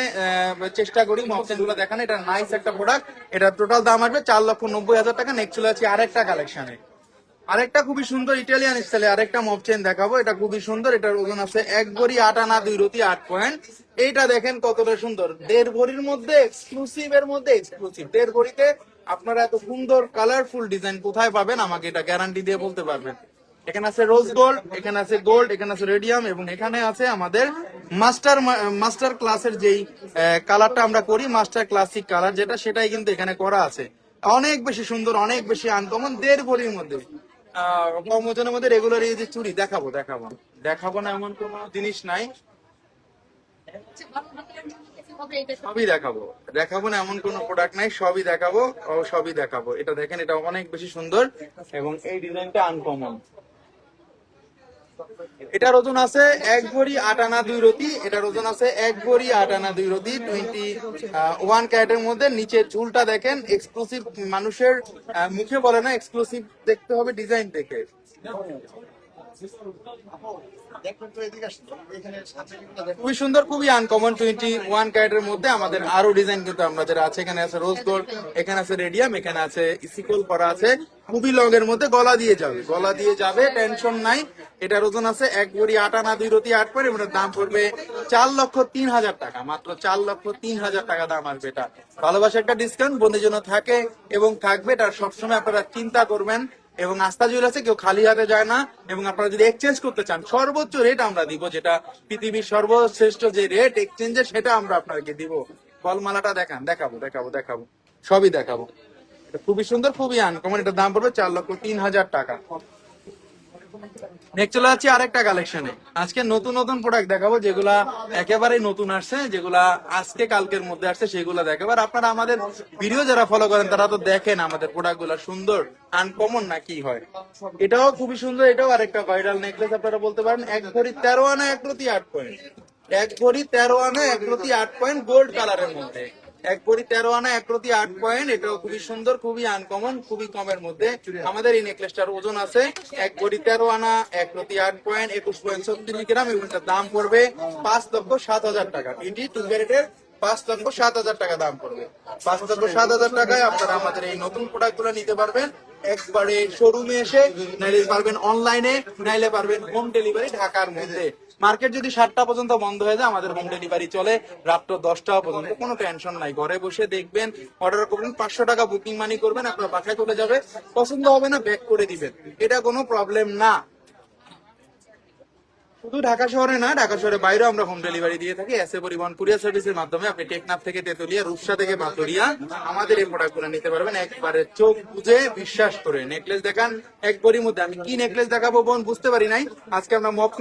চেষ্টা করি মপচেন গুলো দেখান। এটা নাইস একটা প্রোডাক্ট। এটা টোটাল দাম আসবে 4,90,000 টাকা। নেক্সট চলে আছে আরেকটা কালেকশনে, আরেকটা খুবই সুন্দর ইটালিয়ান স্টাইলে আরেকটা মপ চেন দেখাবো। এটা খুবই সুন্দর, এটার ওজন আছে 1 ভরি 8 আনা 2 রতি 8 পয়েন্ট। এইটা দেখেন কতটা সুন্দর, 1.5 ভরির মধ্যে এক্সক্লুসিভ, এর মধ্যে এক্সক্লুসিভ। 1.5 ভরিতে আপনারা এত সুন্দর কালারফুল ডিজাইন কোথায় পাবেন আমাকে এটা গ্যারান্টি দিয়ে বলতে পারবেন। এখানে আছে রোজ গোল্ড, এখানে আছে গোল্ড, এখানে আছে রেডিয়াম, এবং এখানে আছে আমাদের মাস্টার ক্লাসের যেই কালারটা আমরা করি, মাস্টার ক্লাসিক কালার যেটা, সেটাই কিন্তু এখানে করা আছে। অনেক বেশি সুন্দর, অনেক বেশি আনকমন। 1.5 ভরির মধ্যে কম ওজনের মধ্যে রেগুলার এই যে চুড়ি দেখাবো দেখাবো দেখাবো না এমন কোন জিনিস নাই, সবই দেখাবো। দেখাবো না এমন কোন প্রোডাক্ট নাই, সবই দেখাবো, সবই দেখাবো। এটা দেখেন, এটা অনেক বেশি সুন্দর এবং এই ডিজাইনটা আনকমন। এটার ওজন আছে 1 ভরি 8 আনা 2 রতি। এটার ওজন আছে 1 ভরি 8 আনা 2 রতি, 21 ক্যারেটের মধ্যে। নিচের ঝুলটা দেখেন, এক্সক্লুসিভ। মানুষের মুখে বলে না, এক্সক্লুসিভ দেখতে হবে ডিজাইন দেখে। খুবই সুন্দর, খুবই আনকমন। 21 ক্যারেটের মধ্যে আমাদের আরো ডিজাইন কিন্তু আমাদের আছে। এখানে আছে রোজ গোল্ড, এখানে আছে রেডিয়াম, এখানে আছে সিকল করা আছে। খুবই লং এর মধ্যে, গলা দিয়ে যাবে, গলা দিয়ে যাবে, টেনশন নাই। এটার ওজন আছে 1 ভরি 8 আনা 2 রতি 8 পয়েন্ট। এটার দাম পড়বে 4,03,000 টাকা, মাত্র 4,03,000 টাকা দাম আসবে এটা। ভালোবাসা একটা ডিসকাউন্ট বন্ধুদের জন্য থাকে এবং থাকবে। এটা সবসময় আপনারা চিন্তা করবেন। এবং আস্থা জুয়েলার্সে কেউ খালি হাতে যায় না। এবং আপনারা যদি এক্সচেঞ্জ করতে চান, সর্বোচ্চ রেট আমরা দিব, যেটা পৃথিবীর সর্বশ্রেষ্ঠ যে রেট এক্সচেঞ্জের, সেটা আমরা আপনাদেরকে দিব। বলমালাটা দেখান, দেখাবো সবই দেখাবো। এটা খুবই সুন্দর, খুবই আনকমন। এটার দাম পড়বে 4,03,000 টাকা। নেক্সট চলে যাচ্ছি আরেকটা কালেকশনে। আজকে নতুন নতুন প্রোডাক্ট দেখাবো, যেগুলা একেবারে নতুন আসছে, যেগুলা আজকে কালকের মধ্যে আসছে, সেগুলা দেখাবো। আর আপনারা আমাদের ভিডিও যারা ফলো করেন তারা তো দেখেন আমাদের প্রোডাক্ট গুলা সুন্দর আনকমন না কি হয়। এটাও খুবই সুন্দর, এটাও আরেকটা ভাইরাল নেকলেস। আপনারা বলতে পারেন 1 ভরি 13 আনা 1 প্রতি 8 পয়েন্ট, 1 ভরি 13 আনা 1 প্রতি 8 পয়েন্ট গোল্ড কালারের মধ্যে। 1 ভরি 13 আনা 1 প্রতি 8 পয়েন্ট। এটাও খুবই সুন্দর, খুবই আনকমন, খুবই কমের মধ্যে। আমাদের এই নেকলেসটার ওজন আছে 1 ভরি 13 আনা 1 প্রতি 8 পয়েন্ট 21.36 গ্রাম, এবং এটার দাম পড়বে 5,07,000 টাকা। এটি 2 ক্যারেটের 5,07,000 টাকা দাম পড়বে। 5,07,000 টাকায় আপনারা আমাদের এই নতুন প্রোডাক্ট গুলো নিতে পারবেন। একবারে শোরুমে এসে, নাইলে পারবেন অনলাইনে, নাইলে পারবেন হোম ডেলিভারি ঢাকার মধ্যে। মার্কেট যদি 7টা পর্যন্ত বন্ধ হয়ে যায়, আমাদের হোম ডেলিভারি চলে রাত্র 10টা পর্যন্ত। কোনো টেনশন নাই, ঘরে বসে দেখবেন, অর্ডার করবেন, 500 টাকা বুকিং মানি করবেন, আপনার বাসায় চলে যাবে। পছন্দ হবে না ব্যাক করে দিবেন, এটা কোনো প্রবলেম না। শুধু ঢাকা শহরে না, ঢাকা শহরের বাইরেও আমরা হোম ডেলিভারি দিয়ে থাকি এসএ পরিবহন কুরিয়ার সার্ভিসের মাধ্যমে। আপনি টেকনাফ থেকে তেতুলিয়া, রূপসা থেকে মাতুরিয়া আমাদের এই প্রোডাক্ট গুলো নিতে পারবেন একবারে চোখ বুঝে, বিশ্বাস করে। নেকলেস দেখান 1 ভরির মধ্যে। আমি কি নেকলেস দেখাবো বোন বুঝতে পারি নাই। আজকে আমরা মপ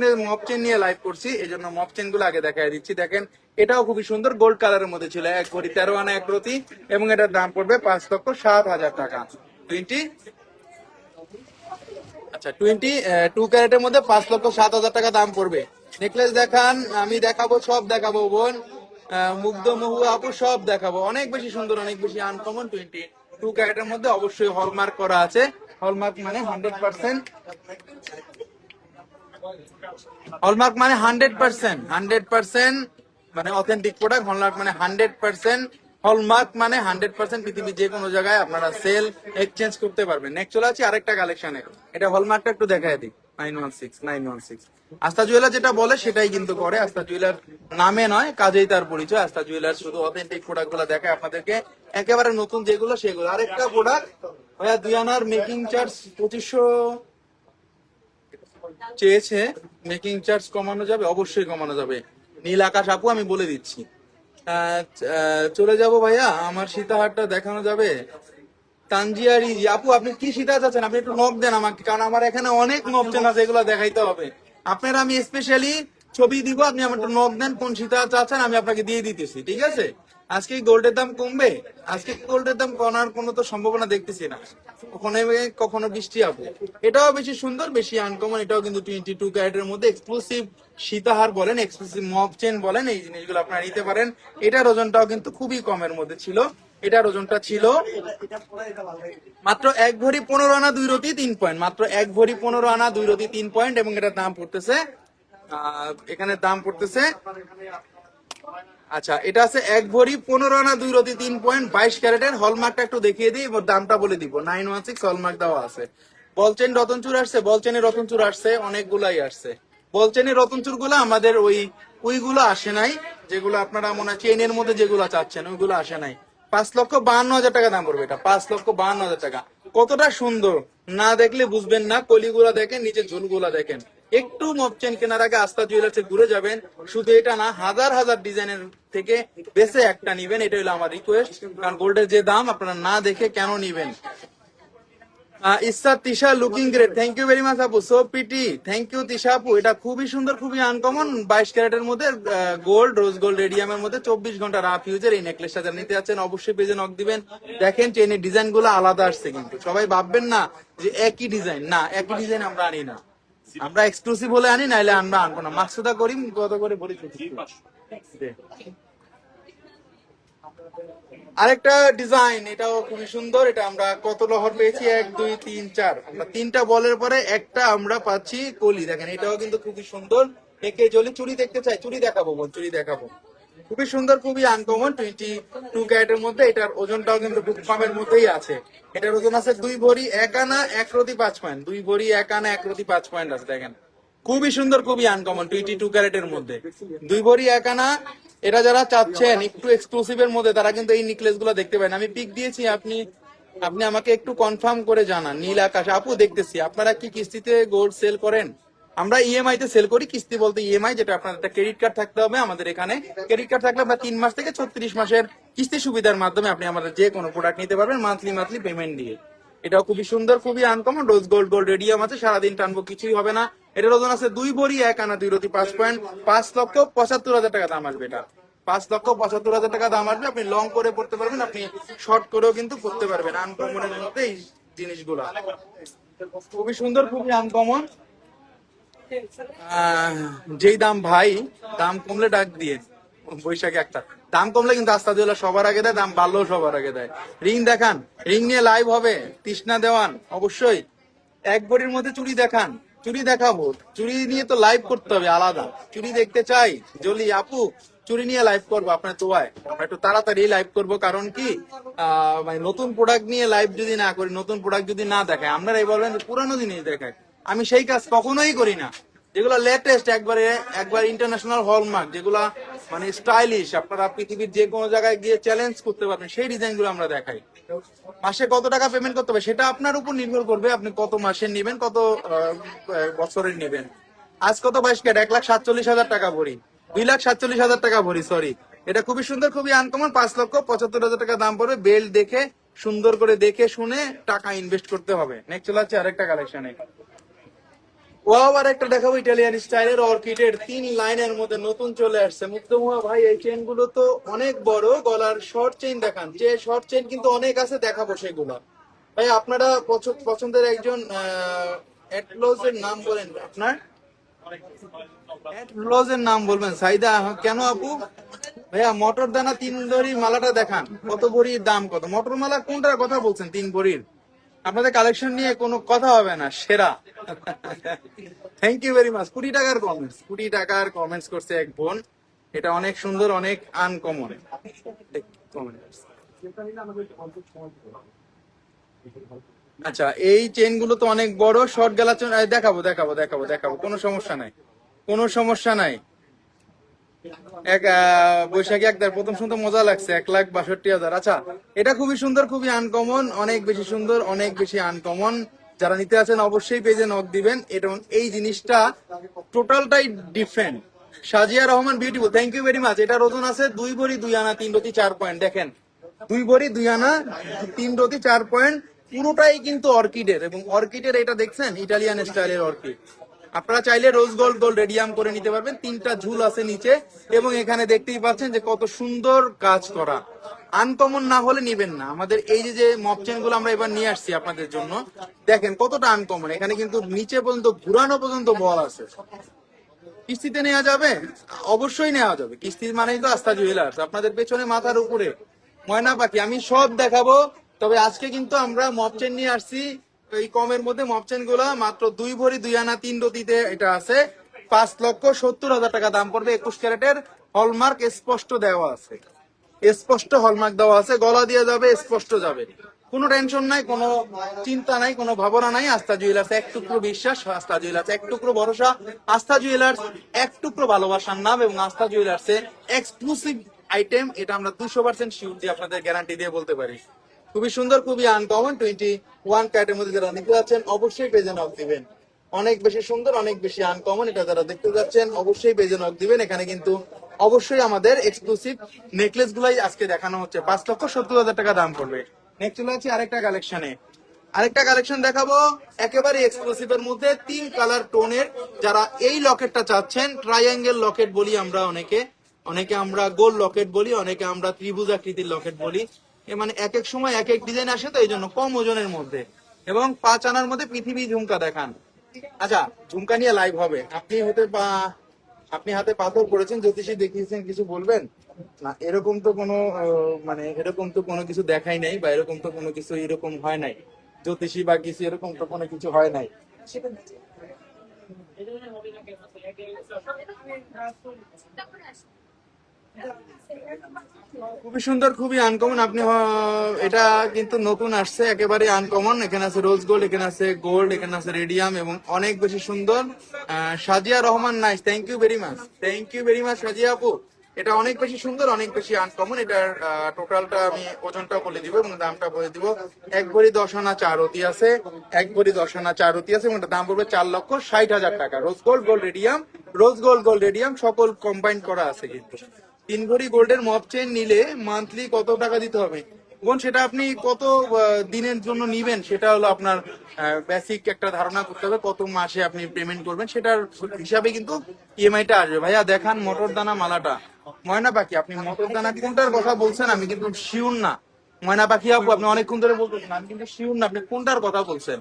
চেন নিয়ে লাইভ করছি, এই জন্য মপ চেন গুলো আগে দেখাই দিচ্ছি। দেখেন এটাও খুবই সুন্দর, গোল্ড কালারের মধ্যে ছিল। 1 ভরি 13 আনা 1 প্রতি, এবং এটার দাম পড়বে 5,07,000 টাকা। 22 ক্যারেটের মধ্যে 5,07,000 টাকা দাম পড়বে। নেকলেস দেখান, আমি দেখাবো, সব দেখাবো বোন, মুগ্ধ মহু আপু সব দেখাবো। অনেক বেশি সুন্দর, অনেক বেশি আনকমন। 22 ক্যারেটের মধ্যে অবশ্যই হলমার্ক করা আছে। হলমার্ক মানে 100%, হলমার্ক মানে 100% মানে অথেন্টিক প্রোডাক্ট। হলমার্ক মানে 100%, হলমার্ক মানে 100%। পৃথিবীর যে কোনো জায়গায় আপনারা সেল এক্সচেঞ্জ করতে পারবেন। নেক্সট চলে আছে আরেকটা কালেকশনে। এটা হলমার্কটা একটু দেখাই দিই। 916 আস্থা জুয়েলার যেটা বলে সেটাই কিন্তু করে। আস্থা জুয়েলার নামে নয়, কাজেই তার পরিচয়। আস্থা জুয়েলার শুধু অথেন্টিক প্রোডাক্ট গুলো দেখায় আপনাদেরকে, একেবারে নতুন যেগুলো সেগুলো। আরেকটা প্রোডাক্ট ভাইয়া 2 আনার মেকিং চার্জ 2500 চেয়েছে। মেকিং চার্জ কমানো যাবে? অবশ্যই কমানো যাবে। নীল আকাশ আপু আমি বলে দিচ্ছি। চলে যাব ভাইয়া, আমার সীতাহারটা দেখানো যাবে? তানজিয়ার ইজি আপু, আপনি কি সীতা চাচ্ছেন? আপনি একটু নক দেন আমাকে, কারণ আমার এখানে অনেক অপশন আছে, এগুলো দেখাইতে হবে। আপনার আমি স্পেশালি ছবি দিব, আপনি আমার একটু নক দেন কোন সীতা চাচ্ছেন, আমি আপনাকে দিয়ে দিতেছি, ঠিক আছে? আজকে গোল্ডের দাম কমবে? আজকে গোল্ডের দাম কমার কোনো তো সম্ভাবনা দেখতেছি না। কখনো কখনো বৃষ্টি হবে। এটাও বেশি সুন্দর, বেশি আনকমন। এটাও কিন্তু 22 ক্যারেটের মধ্যে এক্সক্লুসিভ সীতাহার বলেন, এক্সক্লুসিভ মপ চেন বলেন, এই জিনিসগুলো আপনারা নিতে পারেন। এটার ওজনটাও কিন্তু খুবই কমের মধ্যে ছিল। এটার ওজনটা ছিল মাত্র 1 ভরি 15 আনা 2 রতি 3 পয়েন্ট, মাত্র 1 ভরি 15 আনা 2 রতি 3 পয়েন্ট, এবং এটার দাম পড়তেছে এখানে দাম পড়তেছে, আচ্ছা এটা আছে 1 ভরি 15 আনা 2 রতি 3 পয়েন্ট 22 ক্যারেটের। হলমার্কটা একটু দেখিয়ে দিই, এবার দামটা বলে দিব। 916 হলমার্ক দেওয়া আছে। বলচেন রতনচুর আসছে, বলচেনের রতনচুর আসছে, অনেকগুলাই আসছে। বলচেনের রতনচুর গুলো আমাদের ওইগুলো আসে নাই, যেগুলো আপনারা মনে হয় চেনের মধ্যে যেগুলো চাচ্ছেন ওইগুলো আসে নাই। 5,52,000 টাকা দাম পড়বে এটা, 5,52,000 টাকা। কতটা সুন্দর, না দেখলে বুঝবেন না। কলিগুলা দেখেন, নিচে ঝুলগুলা দেখেন। একটু মপচেন কেনার আগে আস্থা জুয়েলার্সে ঘুরে যাবেন। শুধু এটা না, হাজার হাজার ডিজাইনের থেকে বেছে একটা নিবেন, এটা হলো আমার রিকোয়েস্ট। কারণ গোল্ডের যে দাম আপনারা না দেখে কেন নিবেন? Isa Tisha looking great, thank you very much আপু। So pretty, thank you Tisha আপু। এটা খুবই সুন্দর, খুবই আনকমন। 22 ক্যারেটের মধ্যে গোল্ড, রোজ গোল্ড রেডিয়ামের মধ্যে 24 ঘন্টা রাফ ইউজের এই নেকলেসটা যারা নিতে যাচ্ছেন অবশ্যই পেজে নক দিবেন। দেখেন চেনের ডিজাইন গুলো আলাদা আসছে, কিন্তু সবাই ভাববেন না যে একই ডিজাইন। না, একই ডিজাইন আমরা আনি না, আমরা এক্সক্লুসিভ হলে আনি, নাইলে আমরা আনবো না। মাকসুদা করিম কত করে বলি? আরেকটা ডিজাইন, এটাও খুবই সুন্দর। এটা আমরা কত লহর পেয়েছি? 1 2 3 4, আমরা 3টা বলের পরে একটা আমরা পাচ্ছি কলি। দেখেন এটাও কিন্তু খুবই সুন্দর। একে জলি চুড়ি দেখতে চাই, চুড়ি দেখাবো বোন, চুড়ি দেখাবো। খুবই সুন্দর, খুবই আনকমন। 22 ক্যারেটের মধ্যে। এটার ওজনটাও কিন্তু খুব কমের মধ্যেই আছে। এটার ওজন আছে 2 ভরি 1 আনা 1 রতি 5 পয়েন্ট, 2 ভরি 1 আনা 1 রতি 5 পয়েন্ট আছে। দেখেন খুবই সুন্দর, খুবই আনকমন। 22 ক্যারেটের মধ্যে 2 ভরি 1 আনা। এটা যারা চাচ্ছেন একটু এক্সক্লুসিভ এর মধ্যে, তারা কিন্তু এই নেকলেস গুলো দেখতে পারেন। আমি পিক দিয়েছি, আপনি আমাকে একটু কনফার্ম করে জানান। নীল আকাশ আপু দেখতেছি। আপনারা কি কিস্তিতে গোল্ড সেল করেন? আমরা ইএমআই তে সেল করি। কিস্তি বলতে ইএমআই, যেটা আপনার একটা ক্রেডিট কার্ড থাকতে হবে আমাদের এখানে। ক্রেডিট কার্ড থাকলে আপনার 3 মাস থেকে 36 মাসের কিস্তি সুবিধার মাধ্যমে আপনি আমাদের যে কোনো প্রোডাক্ট নিতে পারবেন মান্থলি পেমেন্ট দিয়ে। এটাও খুবই সুন্দর, খুবই আনকমন। রোজ গোল্ড রেডিয়াম আছে, সারাদিন টানবো কিছুই হবে না। এটার ওজন আছে 2 ভরি 1 আনা 2 রতি 5,75,000 টাকা দাম আসবে। এটা 5,75,000 টাকা দাম আসবে। আপনি লং করে পড়তে পারবেন, আপনি শর্ট করেও কিন্তু পড়তে পারবেন। আনকমনের মধ্যে এই জিনিসগুলো খুবই সুন্দর, খুবই আনকমন। যেই দাম ভাই, দাম কমলে ডাক দিয়ে বৈশাখে একটা দাম কমলে কিন্তু আস্থা জুয়েলার্স সবার আগে দেয়, দাম বাড়লেও সবার আগে দেয়। রিং দেখান, রিং নিয়ে লাইভ হবে তৃষ্ণা দেওয়ান অবশ্যই। 1 ভরির মধ্যে চুড়ি দেখান, চুড়ি দেখাবো। চুড়ি নিয়ে তো লাইভ করতে হবে আলাদা, চুড়ি দেখতে চাই জলি আপু, চুড়ি নিয়ে লাইভ করবো আপনার তোয়ায়। আমরা একটু তাড়াতাড়ি লাইভ করবো, কারণ কি মানে নতুন প্রোডাক্ট নিয়ে লাইভ যদি না করি, নতুন প্রোডাক্ট যদি না দেখায়, আপনারাই বলবেন যে পুরানো জিনিস দেখায়। আমি সেই কাজ কখনোই করি না। যেগুলো লেটেস্ট, একবার ইন্টারন্যাশনাল হলমার্ক, যেগুলা মানে স্টাইলিশ, আপনারা পৃথিবীর যে কোনো জায়গায় গিয়ে চ্যালেঞ্জ করতে পারবেন, সেই ডিজাইন গুলো আমরা দেখাই। মাসে কত টাকা পেমেন্ট করতে হবে সেটা আপনার উপর নির্ভর করবে, আপনি কত মাসের নেবেন, কত বছরের নেবেন। আজ কত 22 ক্যারেট 1,47,000 টাকা ভরি, 2,47,000 টাকা ভরি, সরি। এটা খুবই সুন্দর, খুবই আনকমন। 5,75,000 টাকা দাম পড়বে। বেল্ট দেখে, সুন্দর করে দেখে শুনে টাকা ইনভেস্ট করতে হবে। নেক্সট চলে যাচ্ছে আরেকটা কালেকশনে। ওয়াও, আর একটা দেখাবো ইটালিয়ান স্টাইলের অর্কিডের 3 লাইনের মধ্যে নতুন চলে আসছে। মুগ্ধমোহা ভাই, এই চেন গুলো তো অনেক বড়। গলার শর্ট চেইন দেখান, যে শর্ট চেইন কিন্তু অনেক আছে, দেখাবো সেগুলো। ভাই আপনারা পছন্দের একজন এটলজের নাম বলেন, আপনার এটলজের নাম বলবেন। সাইদা কেন আপু? ভাইয়া মটর দানা 3 ভরি মালাটা দেখান, কত ভরির দাম কত? মটর মালা কোনটার কথা বলছেন 3 ভরির? আপনাদের কালেকশন নিয়ে কোনো কথা হবে না, সেরা। Thank you very much. 20 টাকার কমেন্টস, 20 টাকার কমেন্টস করছে এক বোন। এটা অনেক সুন্দর, অনেক আনকমন আচ্ছা, এই চেন গুলো তো অনেক বড়। শর্ট গলা চেন দেখাবো দেখাবো দেখাবো দেখাবো, কোনো সমস্যা নাই, কোনো সমস্যা নাই। বৈশাখী একদার প্রথম শুনতে মজা লাগছে, 1,62,000। আচ্ছা, এটা খুবই সুন্দর, খুবই আনকমন, অনেক বেশি সুন্দর, অনেক বেশি আনকমন। যারা নিতে আছেন অবশ্যই পেজে নক দিবেন। এটা এই জিনিসটা টোটালটাই different. Sajia Rahman beautiful, thank you very much. এটার ওজন আছে 2 ভরি 2 আনা 3 রতি 4 পয়েন্ট। দেখেন, 2 ভরি 2 আনা 3 রতি 4 পয়েন্ট, পুরোটাই কিন্তু অর্কিডের। এবং অর্কিডের এটা দেখছেন ইটালিয়ান স্টাইলের অর্কিড। আপনারা চাইলে রোজ গোল্ড রেডিয়াম করে নিতে পারবেন। 3টা ঝুল আছে নিচে, এবং এখানে দেখতেই পাচ্ছেন যে কত সুন্দর কাজ করা। আনকমন না হলে নিবেন না। আমাদের এই যে মপ চেন গুলো আমরা এবার নিয়ে আসছি আপনাদের জন্য, দেখেন কতটা আনকমন। এখানে কিন্তু নিচে পর্যন্ত ঘুরানো পর্যন্ত বল আছে। কিস্তিতে নেওয়া যাবে, অবশ্যই নেওয়া যাবে। কিস্তি মানেই তো আস্থা জুয়েলার্স, আপনাদের পেছনে মাথার উপরে ময়না পাখি। আমি সব দেখাবো, তবে আজকে কিন্তু আমরা মপ চেন নিয়ে আসছি এই কমের মধ্যে। মপ চেন গুলা মাত্র 2 ভরি 2 আনা 3 রতিতে এটা আছে। 5,70,000 টাকা দাম পড়বে। 21 ক্যারেটের হলমার্ক স্পষ্ট দেওয়া আছে, স্পষ্ট হলমার্ক দেওয়া আছে। গলা দিয়ে যাবে, স্পষ্ট যাবে, কোনো টেনশন নাই, কোনো চিন্তা নাই, কোনো ভাবনা নাই। আস্থা জুয়েলার্স, এক টুকরো বিশ্বাস, আস্থা জুয়েলার্স এক টুকরো ভরসা, আস্থা জুয়েলার্স এক টুকরো ভালোবাসার নাম। এবং আস্থা জুয়েলার্স এর এক্সক্লুসিভ আইটেম, এটা আমরা 200% শিওর দিয়ে আপনাদের গ্যারান্টি দিয়ে বলতে পারি। খুবই সুন্দর, খুবই আনকমন। 21 ক্যারেটের মধ্যে যারা নিতে যাচ্ছেন অবশ্যই পেজে নক দিবেন। অনেক বেশি সুন্দর, অনেক বেশি আনকমন। এটা যারা দেখতে যাচ্ছেন অবশ্যই পেজে নক দিবেন। এখানে কিন্তু অবশ্যই আমাদের এক্সক্লুসিভ নেকলেস গুলাই আজকে দেখানো হচ্ছে। 5,70,000 টাকা দাম পড়বে। নেক্সট চলে যাচ্ছে আরেকটা কালেকশনে। আরেকটা কালেকশন দেখাবো একেবারে এক্সক্লুসিভ এর মধ্যে 3 কালার টোনের। যারা এই লকেটটা চাচ্ছেন, ট্রায়াঙ্গেল লকেট বলি আমরা অনেকে, অনেকে আমরা গোল লকেট বলি, অনেকে আমরা ত্রিভুজ আকৃতির লকেট বলি। মানে এক এক সময় এক এক ডিজাইন আসে, তো এই জন্য কম ওজনের মধ্যে এবং 5 আনার মধ্যে পৃথিবী ঝুমকা দেখান। আচ্ছা, ঝুমকা নিয়ে লাইভ হবে। আপনি হাতে পাথর করেছেন, জ্যোতিষী দেখিয়েছেন, কিছু বলবেন না? এরকম তো কোনো মানে এরকম তো কোনো কিছু দেখাই নাই, বা এরকম তো কোনো কিছু এরকম হয় নাই। জ্যোতিষী বা কিছু এরকম তো কোনো কিছু হয় নাই। খুবই সুন্দর, খুবই আনকমন। আপনি এটা কিন্তু নতুন আসছে, একেবারে আনকমন। এখানে আছে রোজ গোল্ড, এখানে আছে গোল্ড, এখানে আছে রেডিয়াম, এবং অনেক বেশি সুন্দর। Sajia Rahman, nice, thank you very much, thank you very much Sajia আপু। এটা অনেক বেশি সুন্দর, অনেক বেশি আনকমন। এটার টোটালটা আমি ওজনটা বলে দিব এবং দামটা বলে দিব। 1 ভরি 10 আনা 4 রতি আছে, 1 ভরি 10 আনা 4 রতি আছে এবং এটার দাম পড়বে 4,60,000 টাকা। Rose gold, gold radium, rose gold, gold radium সকল কম্বাইন করা আছে কিন্তু। 3 ভরি গোল্ডের মপ চেন নিলে মান্থলি কত টাকা দিতে হবে বোন, সেটা আপনি কত দিনের জন্য নিবেন সেটা হলো আপনার বেসিক একটা ধারণা করতে হবে, কত মাসে আপনি পেমেন্ট করবেন সেটার হিসাবে কিন্তু ইএমআইটা আসবে। ভাইয়া দেখান মটর দানা মালাটা, ময়না পাখি আপনি মটর দানা কোনটার কথা বলছেন আমি কিন্তু শিওর না। ময়না পাখি আপু আপনি অনেকক্ষণ ধরে বলতেছেন, আমি কিন্তু শিওর না আপনি কোনটার কথা বলছেন।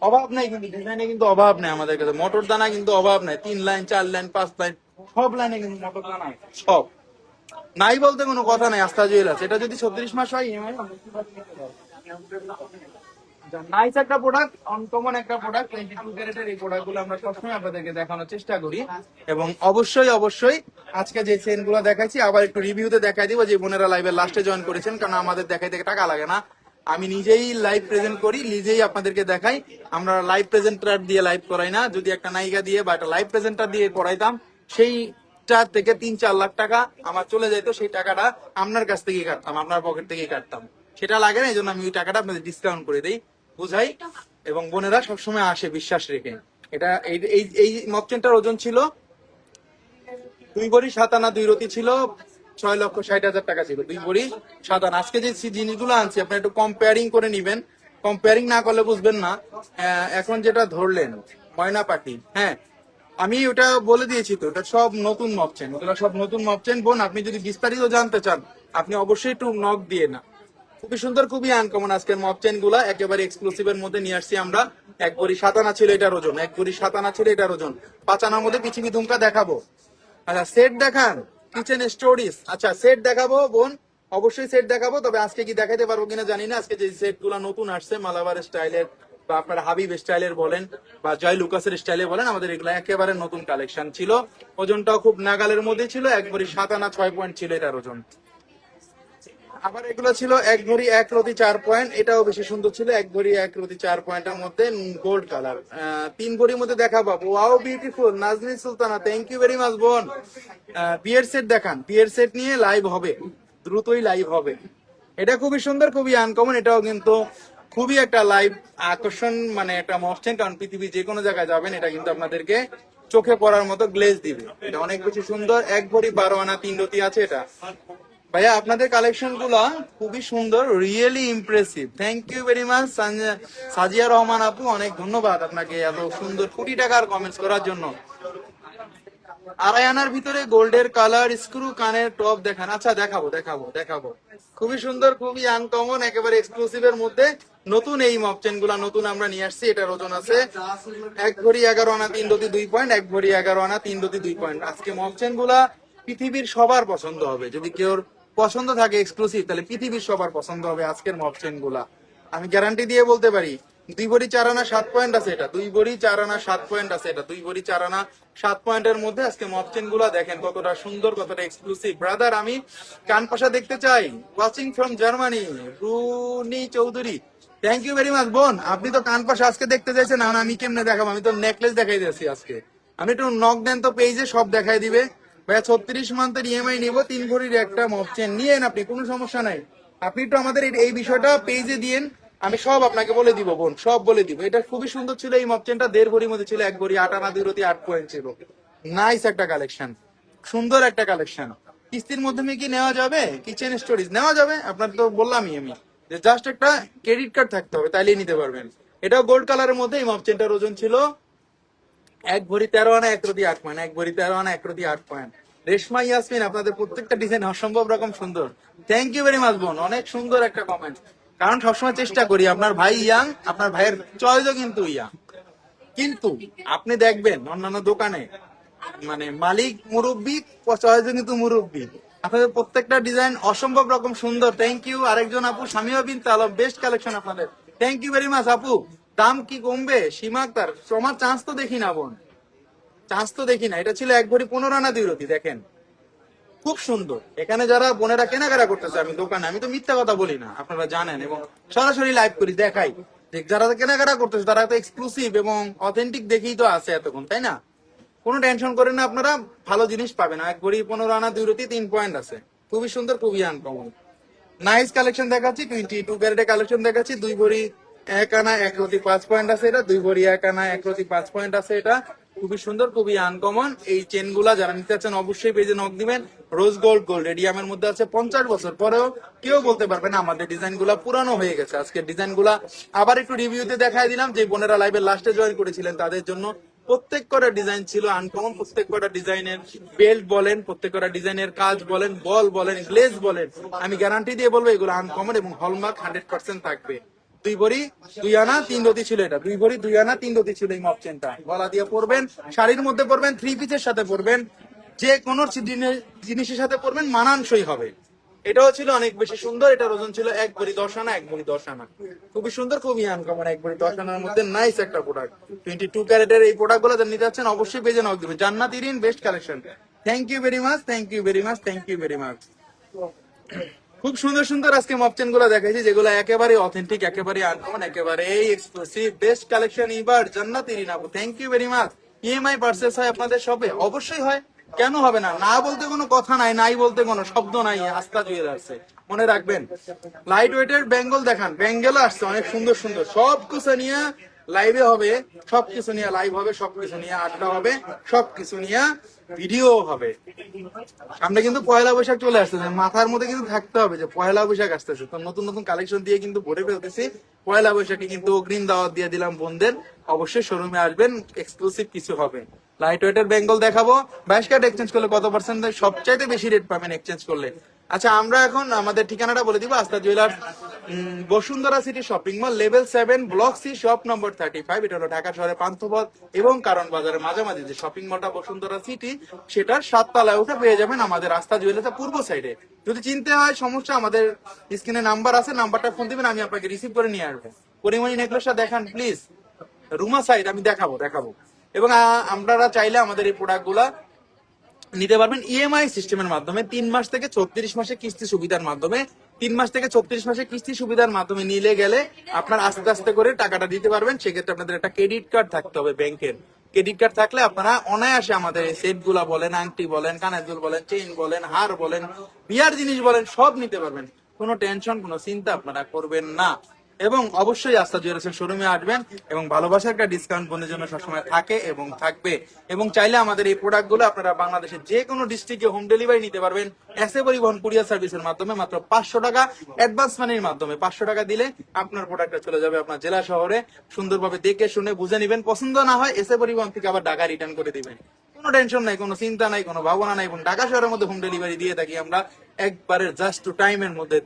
অভাব নাই কিন্তু ডিজাইনে, কিন্তু অভাব নাই আমাদের কাছে মটর দানা, কিন্তু অভাব নাই। 3 লাইন 4 লাইন 5 লাইন সব লাইনে কিন্তু মটর দানা সব নাই বলতে কোনো কথা নাই। আস্থা জুয়েলার্স, এটা যদি 36 মাস হয় ইএমআই নাইস একটা প্রোডাক্ট, অনকমন একটা প্রোডাক্ট। 22 ক্যারেটের এই প্রোডাক্ট গুলো আমরা সবসময় আপনাদেরকে দেখানোর চেষ্টা করি এবং অবশ্যই অবশ্যই আজকে যে চেন গুলো দেখাচ্ছি আবার একটু রিভিউতে দেখাই দিব যে বোনেরা লাইভের লাস্টে জয়েন করেছেন, কারণ আমাদের দেখাইতে টাকা লাগে না। আমি নিজেই লাইভ প্রেজেন্ট করি, নিজেই আপনাদেরকে দেখাই। আমরা লাইভ প্রেজেন্টার দিয়ে লাইভ করাই না। যদি একটা নায়িকা দিয়ে বা একটা লাইভ প্রেজেন্টার দিয়ে করাইতাম সেই 4 থেকে 3-4 লাখ টাকা আমার চলে যেত, সেই টাকাটা আপনার কাছ থেকেই কাটতাম, আপনার পকেট থেকেই কাটতাম। সেটা লাগে না, এই জন্য আমি ওই টাকাটা আপনাদের ডিসকাউন্ট করে দিই, বুঝাই। এবং বোনেরা সবসময় আসে বিশ্বাস রেখে। এটা এই এই এই মকচেনটার ওজন ছিল 2 ভরি 7 আনা 2 রতি ছিল, 6,60,000 টাকা ছিল 2 ভরি 7 আনা। আজকে যে জিনিসগুলো আনছি আপনি একটু কম্পেয়ারিং করে নিবেন, কম্পেয়ারিং না করলে বুঝবেন না। এখন যেটা ধরলেন ময়না পাখি, হ্যাঁ আমি ওটা বলে দিয়েছি তো, ওটা সব নতুন মপচেন, ওগুলো সব নতুন মপচেন বোন। আপনি যদি বিস্তারিত জানতে চান আপনি অবশ্যই একটু নক দিয়ে না। খুবই সুন্দর, খুবই আনকমন আজকের মপচেন গুলা, একেবারে এক্সক্লুসিভ এর মধ্যে নিয়ে আসছি আমরা। 1 ভরি 7 আনা ছিল এটার ওজন, 1 ভরি 7 আনা ছিল এটার ওজন। 5 আনার মধ্যে পৃথিবী ধুমকা দেখাবো। আচ্ছা সেট দেখান, কিচেন স্টোরিজ। আচ্ছা সেট দেখাবো বোন, অবশ্যই সেট দেখাবো, তবে আজকে কি দেখাতে পারবো কিনা জানি না। আজকে যে সেট গুলা নতুন আসছে মালাবার স্টাইলের বা আপনার হাবিব স্টাইলের বলেন বা জয় লুকাসের স্টাইলে বলেন, আমাদের এগুলো একেবারে নতুন কালেকশন ছিল। ওজনটাও খুব নাগালের মধ্যে ছিল, 1 ভরি 7 আনা 6 পয়েন্ট ছিল এটার ওজন। আবার এগুলো ছিল 1 ভরি 1 রতি 4 পয়েন্ট, এটাও বেশি সুন্দর ছিল। 1 ভরি 1 রতি 4 পয়েন্টের মধ্যে গোল্ড কালার। 3 ভরির মধ্যে দেখা পাবো, wow beautiful Naznin Sultana, thank you very much বোন। বিয়ের সেট দেখান, বিয়ের সেট নিয়ে লাইভ হবে, দ্রুতই লাইভ হবে। এটা খুবই সুন্দর, খুবই আনকমন, এটাও কিন্তু খুবই একটা লাইভ আকর্ষণ, মানে একটা মসছেন, কারণ পৃথিবীর যে কোনো জায়গায় যাবেন এটা কিন্তু আপনাদেরকে চোখে পড়ার মতো গ্লেজ দিবে। এটা অনেক বেশি সুন্দর। 1 ভরি 12 আনা 3 রতি আছে এটা। ভাইয়া আপনাদের কালেকশন গুলা খুবই সুন্দর, really impressive, thank you very much. Sajia Rahman আপু অনেক ধন্যবাদ আপনাকে এত সুন্দর কোটি টাকার কমেন্টস করার জন্য। 2.5 আনার ভিতরে গোল্ডের কালার স্ক্রু কানের টপ দেখান। আচ্ছা দেখাবো দেখাবো দেখাবো, খুবই সুন্দর, খুবই আনকমন, একেবারে এক্সক্লুসিভ এর মধ্যে নতুন এই মপচেন গুলা নতুন আমরা নিয়ে আসছি। এটার ওজন আছে 1 ভরি 11 আনা 3 রতি 2 পয়েন্ট, 1 ভরি 11 আনা 3 রতি 2 পয়েন্ট। আজকে মপচেন গুলা পৃথিবীর সবার পছন্দ হবে, যদি কেউ পছন্দ থাকে এক্সক্লুসিভ তাহলে পৃথিবীর সবার পছন্দ হবে আজকের মপচেন গুলা, আমি গ্যারান্টি দিয়ে বলতে পারি। 2 ভরি 4 আনা 7 পয়েন্ট আছে এটা, 2 ভরি 4 আনা 7 পয়েন্ট আছে এটা, 2 ভরি 4 আনা 7 পয়েন্টের মধ্যে আজকে মপচেন গুলা দেখেন কতটা সুন্দর, কতটা এক্সক্লুসিভ। ব্রাদার আমি কান পাশা দেখতে চাই, watching from Germany Runi Chowdhury, thank you very much বোন। আপনি তো কান পাশা আজকে দেখতে চাইছেন, এখন আমি কেমনে দেখাবো, আমি তো নেকলেস দেখাই দিয়েছি আজকে। আমি একটু নক দেন তো পেজে, সব দেখাই দিবে। ভাইয়া 36 মান্থের ইএমআই নিবো, 3 ভরির একটা মপচেন নিয়েন আপনি, কোনো সমস্যা নাই। আপনি একটু আমাদের এই বিষয়টা পেজে দিয়েন, আমি সব আপনাকে বলে দিব বোন, সব বলে দিব। এটা খুবই সুন্দর ছিল এই মপচেনটা, 1.5 ভরির মধ্যে ছিল, 1 ভরি 8 আনা 2 রতি 8 পয়েন্ট ছিল। নাইস একটা কালেকশন, সুন্দর একটা কালেকশন। কিস্তির মাধ্যমে কি নেওয়া যাবে? কিচেন স্টোরেজ নেওয়া যাবে, আপনার তো বললামই আমি যে জাস্ট একটা ক্রেডিট কার্ড থাকতে হবে, তাইলেই নিতে পারবেন। এটাও গোল্ড কালারের মধ্যে। এই মপচেনটার ওজন ছিল 1 ভরি 13 আনা 1 রতি 8 পয়েন্ট, 1 ভরি 13 আনা 1 রতি 8 পয়েন্ট। রেশমা ইয়াসমিন আপনাদের প্রত্যেকটা ডিজাইন অসম্ভব রকম সুন্দর, থ্যাংক ইউ ভেরি মাচ বোন, অনেক সুন্দর একটা কমেন্ট। কারণ সবসময় চেষ্টা করি, আপনার ভাই ইয়াং, আপনার ভাইয়ের চয়েসও কিন্তু ইয়াং, কিন্তু আপনি দেখবেন অন্যান্য দোকানে মানে মালিক মুরব্বী, চয়েসও কিন্তু মুরব্বী। আপনাদের প্রত্যেকটা ডিজাইন অসম্ভব রকম সুন্দর, থ্যাংক ইউ। আরেকজন আপু সামিয়া বিনতে আলম, বেস্ট কালেকশন আপনাদের, থ্যাংক ইউ ভেরি মাচ আপু। দাম কি কমবে সীমা আক্তার? তোমার চান্স তো দেখি না বোন, চান্স তো দেখি না। এটা ছিল 1 ভরি 15 আনা 2 রতি, দেখেন খুব সুন্দর। এখানে যারা বোনেরা কেনাকাটা করতেছে, আমি দোকানে, আমি তো মিথ্যা কথা বলি না, আপনারা জানেন, এবং সরাসরি লাইভ করি, দেখাই যে যারা কেনাকাটা করতেছে তারা তো এক্সক্লুসিভ এবং অথেন্টিক দেখেই তো আছে এতক্ষণ, তাই না? কোনো টেনশন করেন না, আপনারা ভালো জিনিস পাবেন। এক ভরি 15 আনা 2 রতি 3 পয়েন্ট আছে, খুবই সুন্দর, খুবই আনকমন। নাইস কালেকশন দেখাচ্ছি, 22 ক্যারেটের কালেকশন দেখাচ্ছি। 2 ভরি 1 আনা 1 রতি 5 পয়েন্ট আছে এটা, 2 ভরি 1 আনা 1 রতি 5 পয়েন্ট আছে এটা, খুবই সুন্দর, খুবই আনকমন। এই চেন গুলা যারা নিতে চাচ্ছেন অবশ্যই পেজে নক দিবেন। রোজ গোল্ড গোল্ড রেডিয়ামের মধ্যে আছে, 50 বছর পরেও কেউ বলতে পারবে না আমাদের ডিজাইন গুলা পুরানো হয়ে গেছে। আজকের ডিজাইন গুলা আবার একটু রিভিউতে দেখাই দিলাম, যে বোনেরা লাইভের লাস্টে জয়েন করেছিলেন তাদের জন্য। প্রত্যেক কটা ডিজাইন ছিল আনকমন, প্রত্যেক কটা ডিজাইনের বেল্ট বলেন, প্রত্যেক কটা ডিজাইনের কাজ বলেন, বল বলেন, গ্লেজ বলেন, আমি গ্যারান্টি দিয়ে বলবো এগুলো আনকমন এবং হলমার্ক 100% থাকবে। 2 ভরি 2 আনা 3 রতি ছিল এটা, 2 ভরি 2 আনা 3 রতি ছিল এই মপ চেনটা। গলা দিয়ে পরবেন, শাড়ির মধ্যে পরবেন, 3 পিসের সাথে পরবেন, যে কোনো জিনিসের সাথে পরবেন, মানানসই হবে। এটাও ছিল অনেক বেশি সুন্দর, এটার ওজন ছিল 1 ভরি 10 আনা, 1 ভরি 10 আনা, খুবই সুন্দর, খুবই আনকমন, 1 ভরি 10 আনার মধ্যে নাইস একটা প্রোডাক্ট। 22 ক্যারেটের এই প্রোডাক্ট গুলো নিতে যাচ্ছেন অবশ্যই পেজে নক দিবেন। Jannat Irin best collection. Thank you very much, thank you very much, thank you very much. খুব সুন্দর সুন্দর আজকে মপচেন গুলো দেখাইছি, যেগুলো একেবারে অথেন্টিক, একেবারে আনকমন, একেবারে এক্সক্লুসিভ বেস্ট কালেকশন। এবার জান্নাত ইরিন আপু, thank you very much. EMI purchase হয় আপনাদের শপে? অবশ্যই হয়, কেন হবে না? না বলতে কোনো কথা নাই, নাই বলতে কোনো শব্দ নাই। আস্থা জুয়েলার্সে মনে রাখবেন। লাইট ওয়েটের বেঙ্গল দেখান, বেঙ্গল আসছে অনেক সুন্দর সুন্দর, সবকিছু নিয়ে লাইভে হবে, সবকিছু নিয়ে লাইভ হবে, সবকিছু নিয়ে আড্ডা হবে, সবকিছু নিয়ে ভিডিও হবে। সামনে কিন্তু পয়লা বৈশাখ চলে আসতেছে, মাথার মধ্যে কিন্তু থাকতে হবে যে পয়লা বৈশাখ আসতেছে, তো নতুন নতুন কালেকশন দিয়ে কিন্তু ভরে ফেলতেছি। পয়লা বৈশাখে কিন্তু অগ্রিম দাওয়াত দিয়ে দিলাম বোনদের, অবশ্যই শোরুমে আসবেন, এক্সক্লুসিভ কিছু হবে। লাইট ওয়েটের বেঙ্গল দেখাবো। 22 কার্ড এক্সচেঞ্জ করলে কত পার্সেন্ট? সবচাইতে বেশি রেট পাবেন এক্সচেঞ্জ করলে। আচ্ছা, আমরা এখন আমাদের ঠিকানাটা বলে দিব। Astha jewellers, Bashundhara city shopping mall, level 7, block C, shop number 35। এটা হলো ঢাকা শহরের পান্থপথ এবং কারণ বাজারের মাঝামাঝি যে শপিং মলটা বসুন্ধরা সিটি, সেটার 7 তলায় উঠে পেয়ে যাবেন আমাদের আস্থা জুয়েলার্সের পূর্ব সাইডে। যদি চিনতে হয় সমস্যা, আমাদের স্ক্রিনে নাম্বার আছে, নাম্বারটা ফোন দিবেন, আমি আপনাকে রিসিভ করে নিয়ে আসবো। পরিমণি নেকলেসটা দেখান প্লিজ, রুমা সাইড, আমি দেখাবো। এবং আপনারা চাইলে আমাদের এই প্রোডাক্ট গুলা নিতে পারবেন ইএমআই সিস্টেমের মাধ্যমে, 3 মাস থেকে 34 মাসে কিস্তি সুবিধার মাধ্যমে। 3 মাস থেকে 34 মাসে কিস্তি সুবিধার মাধ্যমে নিলে গেলে আপনার আস্তে আস্তে করে টাকাটা দিতে পারবেন। সেক্ষেত্রে আপনাদের একটা ক্রেডিট কার্ড থাকতে হবে ব্যাংকের। ক্রেডিট কার্ড থাকলে আপনারা অনায়াসে আমাদের সেট গুলা বলেন, আংটি বলেন, কানের দুল বলেন, চেইন বলেন, হার বলেন, বিয়ার জিনিস বলেন, সব নিতে পারবেন। কোনো টেনশন, কোনো চিন্তা আপনারা করবেন না। এবং অবশ্যই আস্থা জুয়েলার্সের শোরুমে আসবেন, এবং ভালোবাসার একটা ডিসকাউন্ট বোনের জন্য সবসময় থাকে এবং থাকবে। এবং চাইলে আমাদের এই প্রোডাক্ট গুলো আপনারা বাংলাদেশের যে কোনো ডিস্ট্রিক্টে হোম ডেলিভারি নিতে পারবেন এসএ পরিবহন কুরিয়ার সার্ভিসের মাধ্যমে, মাত্র 500 টাকা অ্যাডভান্স মানির মাধ্যমে। 500 টাকা দিলে আপনার প্রোডাক্টটা চলে যাবে আপনার জেলা শহরে, সুন্দরভাবে দেখে শুনে বুঝে নিবেন। পছন্দ না হয় এসএ পরিবহন থেকে আবার ঢাকা রিটার্ন করে দিবেন। কোনো টেনশন নাই, কোনো চিন্তা নাই, কোনো ভাবনা নাই। এবং ঢাকা শহরের মধ্যে হোম ডেলিভারি দিয়ে থাকি আমরা একবারে জাস্ট টু টাইমের মধ্যে।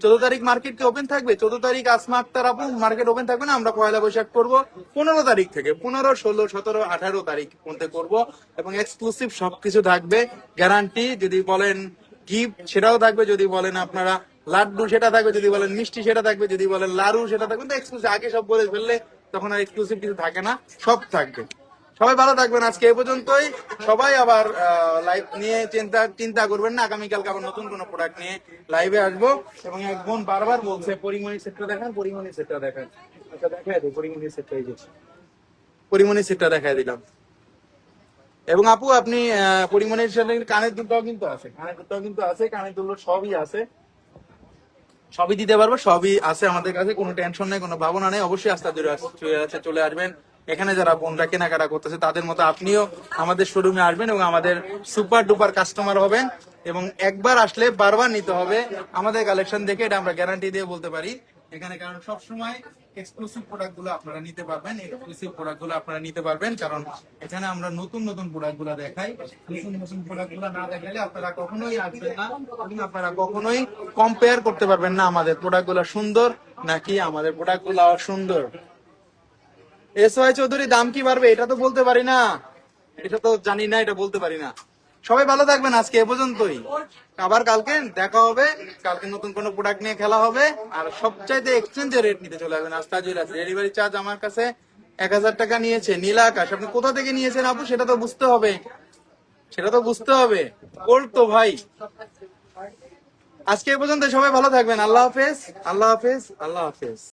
14 তারিখ মার্কেট কি ওপেন থাকবে? 14 তারিখ আসমা আক্তার আপু মার্কেট ওপেন থাকবে না, আমরা পয়লা বৈশাখ করবো 15 তারিখ থেকে, 15, 16, 17, 18 তারিখ মধ্যে করবো। এবং এক্সক্লুসিভ সবকিছু থাকবে, গ্যারান্টি। যদি বলেন গিফট সেটাও থাকবে, যদি বলেন আপনারা লাড্ডু সেটা থাকবে, যদি বলেন মিষ্টি সেটা থাকবে, যদি বলেন লাড়ু সেটা থাকবে। তো এক্সক্লুসিভ আগে সব বলে ফেললে তখন আর এক্সক্লুসিভ কিছু থাকে না, সব থাকবে। সবাই ভালো থাকবেন, আজকে এই পর্যন্তই। সবাই আবার লাইভ নিয়ে চিন্তা করবেন না, আগামীকালকে আবার নতুন কোনো প্রোডাক্ট নিয়ে লাইভে আসবো। এবং এক বোন বারবার বলছে পরিমণির সেটটা দেখান, পরিমণির সেটটা দেখান। আচ্ছা দেখাই দিই পরিমণির সেটটা, এই যে পরিমণির সেটটা দেখাই দিলাম। এবং আপু আপনি পরিমণির সাথে কানের দুলটাও কিন্তু আছে, কানের দুল সবই আছে, সবই দিতে পারবো, সবই আছে আমাদের কাছে। কোনো টেনশন নেই, কোনো ভাবনা নেই। অবশ্যই আস্থা চলে আসবেন। এখানে যারা বোনরা কেনাকাটা করতেছে তাদের মতো আপনিও আমাদের শোরুমে আসবেন এবং আমাদের সুপার ডুপার কাস্টমার হবেন। এবং একবার আসলে বারবার নিতে হবে আমাদের কালেকশন দেখে, এটা আমরা গ্যারান্টি দিয়ে বলতে পারি এখানে। কারণ সবসময় এক্সক্লুসিভ প্রোডাক্ট গুলো আপনারা নিতে পারবেন, কারণ এখানে আমরা নতুন নতুন প্রোডাক্ট গুলা দেখাই। নতুন প্রোডাক্ট গুলা না দেখালে আপনারা কখনোই আসবেন না, আপনারা কখনোই কম্পেয়ার করতে পারবেন না আমাদের প্রোডাক্ট গুলা সুন্দর নাকি আমাদের প্রোডাক্ট গুলা অসুন্দর। SY চৌধুরী দাম কি বাড়বে? এটা তো বলতে পারি না, এটা তো জানি না, এটা বলতে পারি না। সবাই ভালো থাকবেন, আজকে এ পর্যন্তই। আবার কালকে দেখা হবে, কালকে নতুন কোনো প্রোডাক্ট নিয়ে খেলা হবে। আর সবচাইতে এক্সচেঞ্জের রেট নিতে চলে আসবেন আস্থা জুয়েলার্স। ডেলিভারি চার্জ আমার কাছে 1000 টাকা নিয়েছে। নীলা আকাশ, আপনি কোথা থেকে নিয়েছেন আপু? সেটা তো বুঝতে হবে, গোল্ড তো ভাই। আজকে এ পর্যন্ত, সবাই ভালো থাকবেন। আল্লাহ হাফেজ।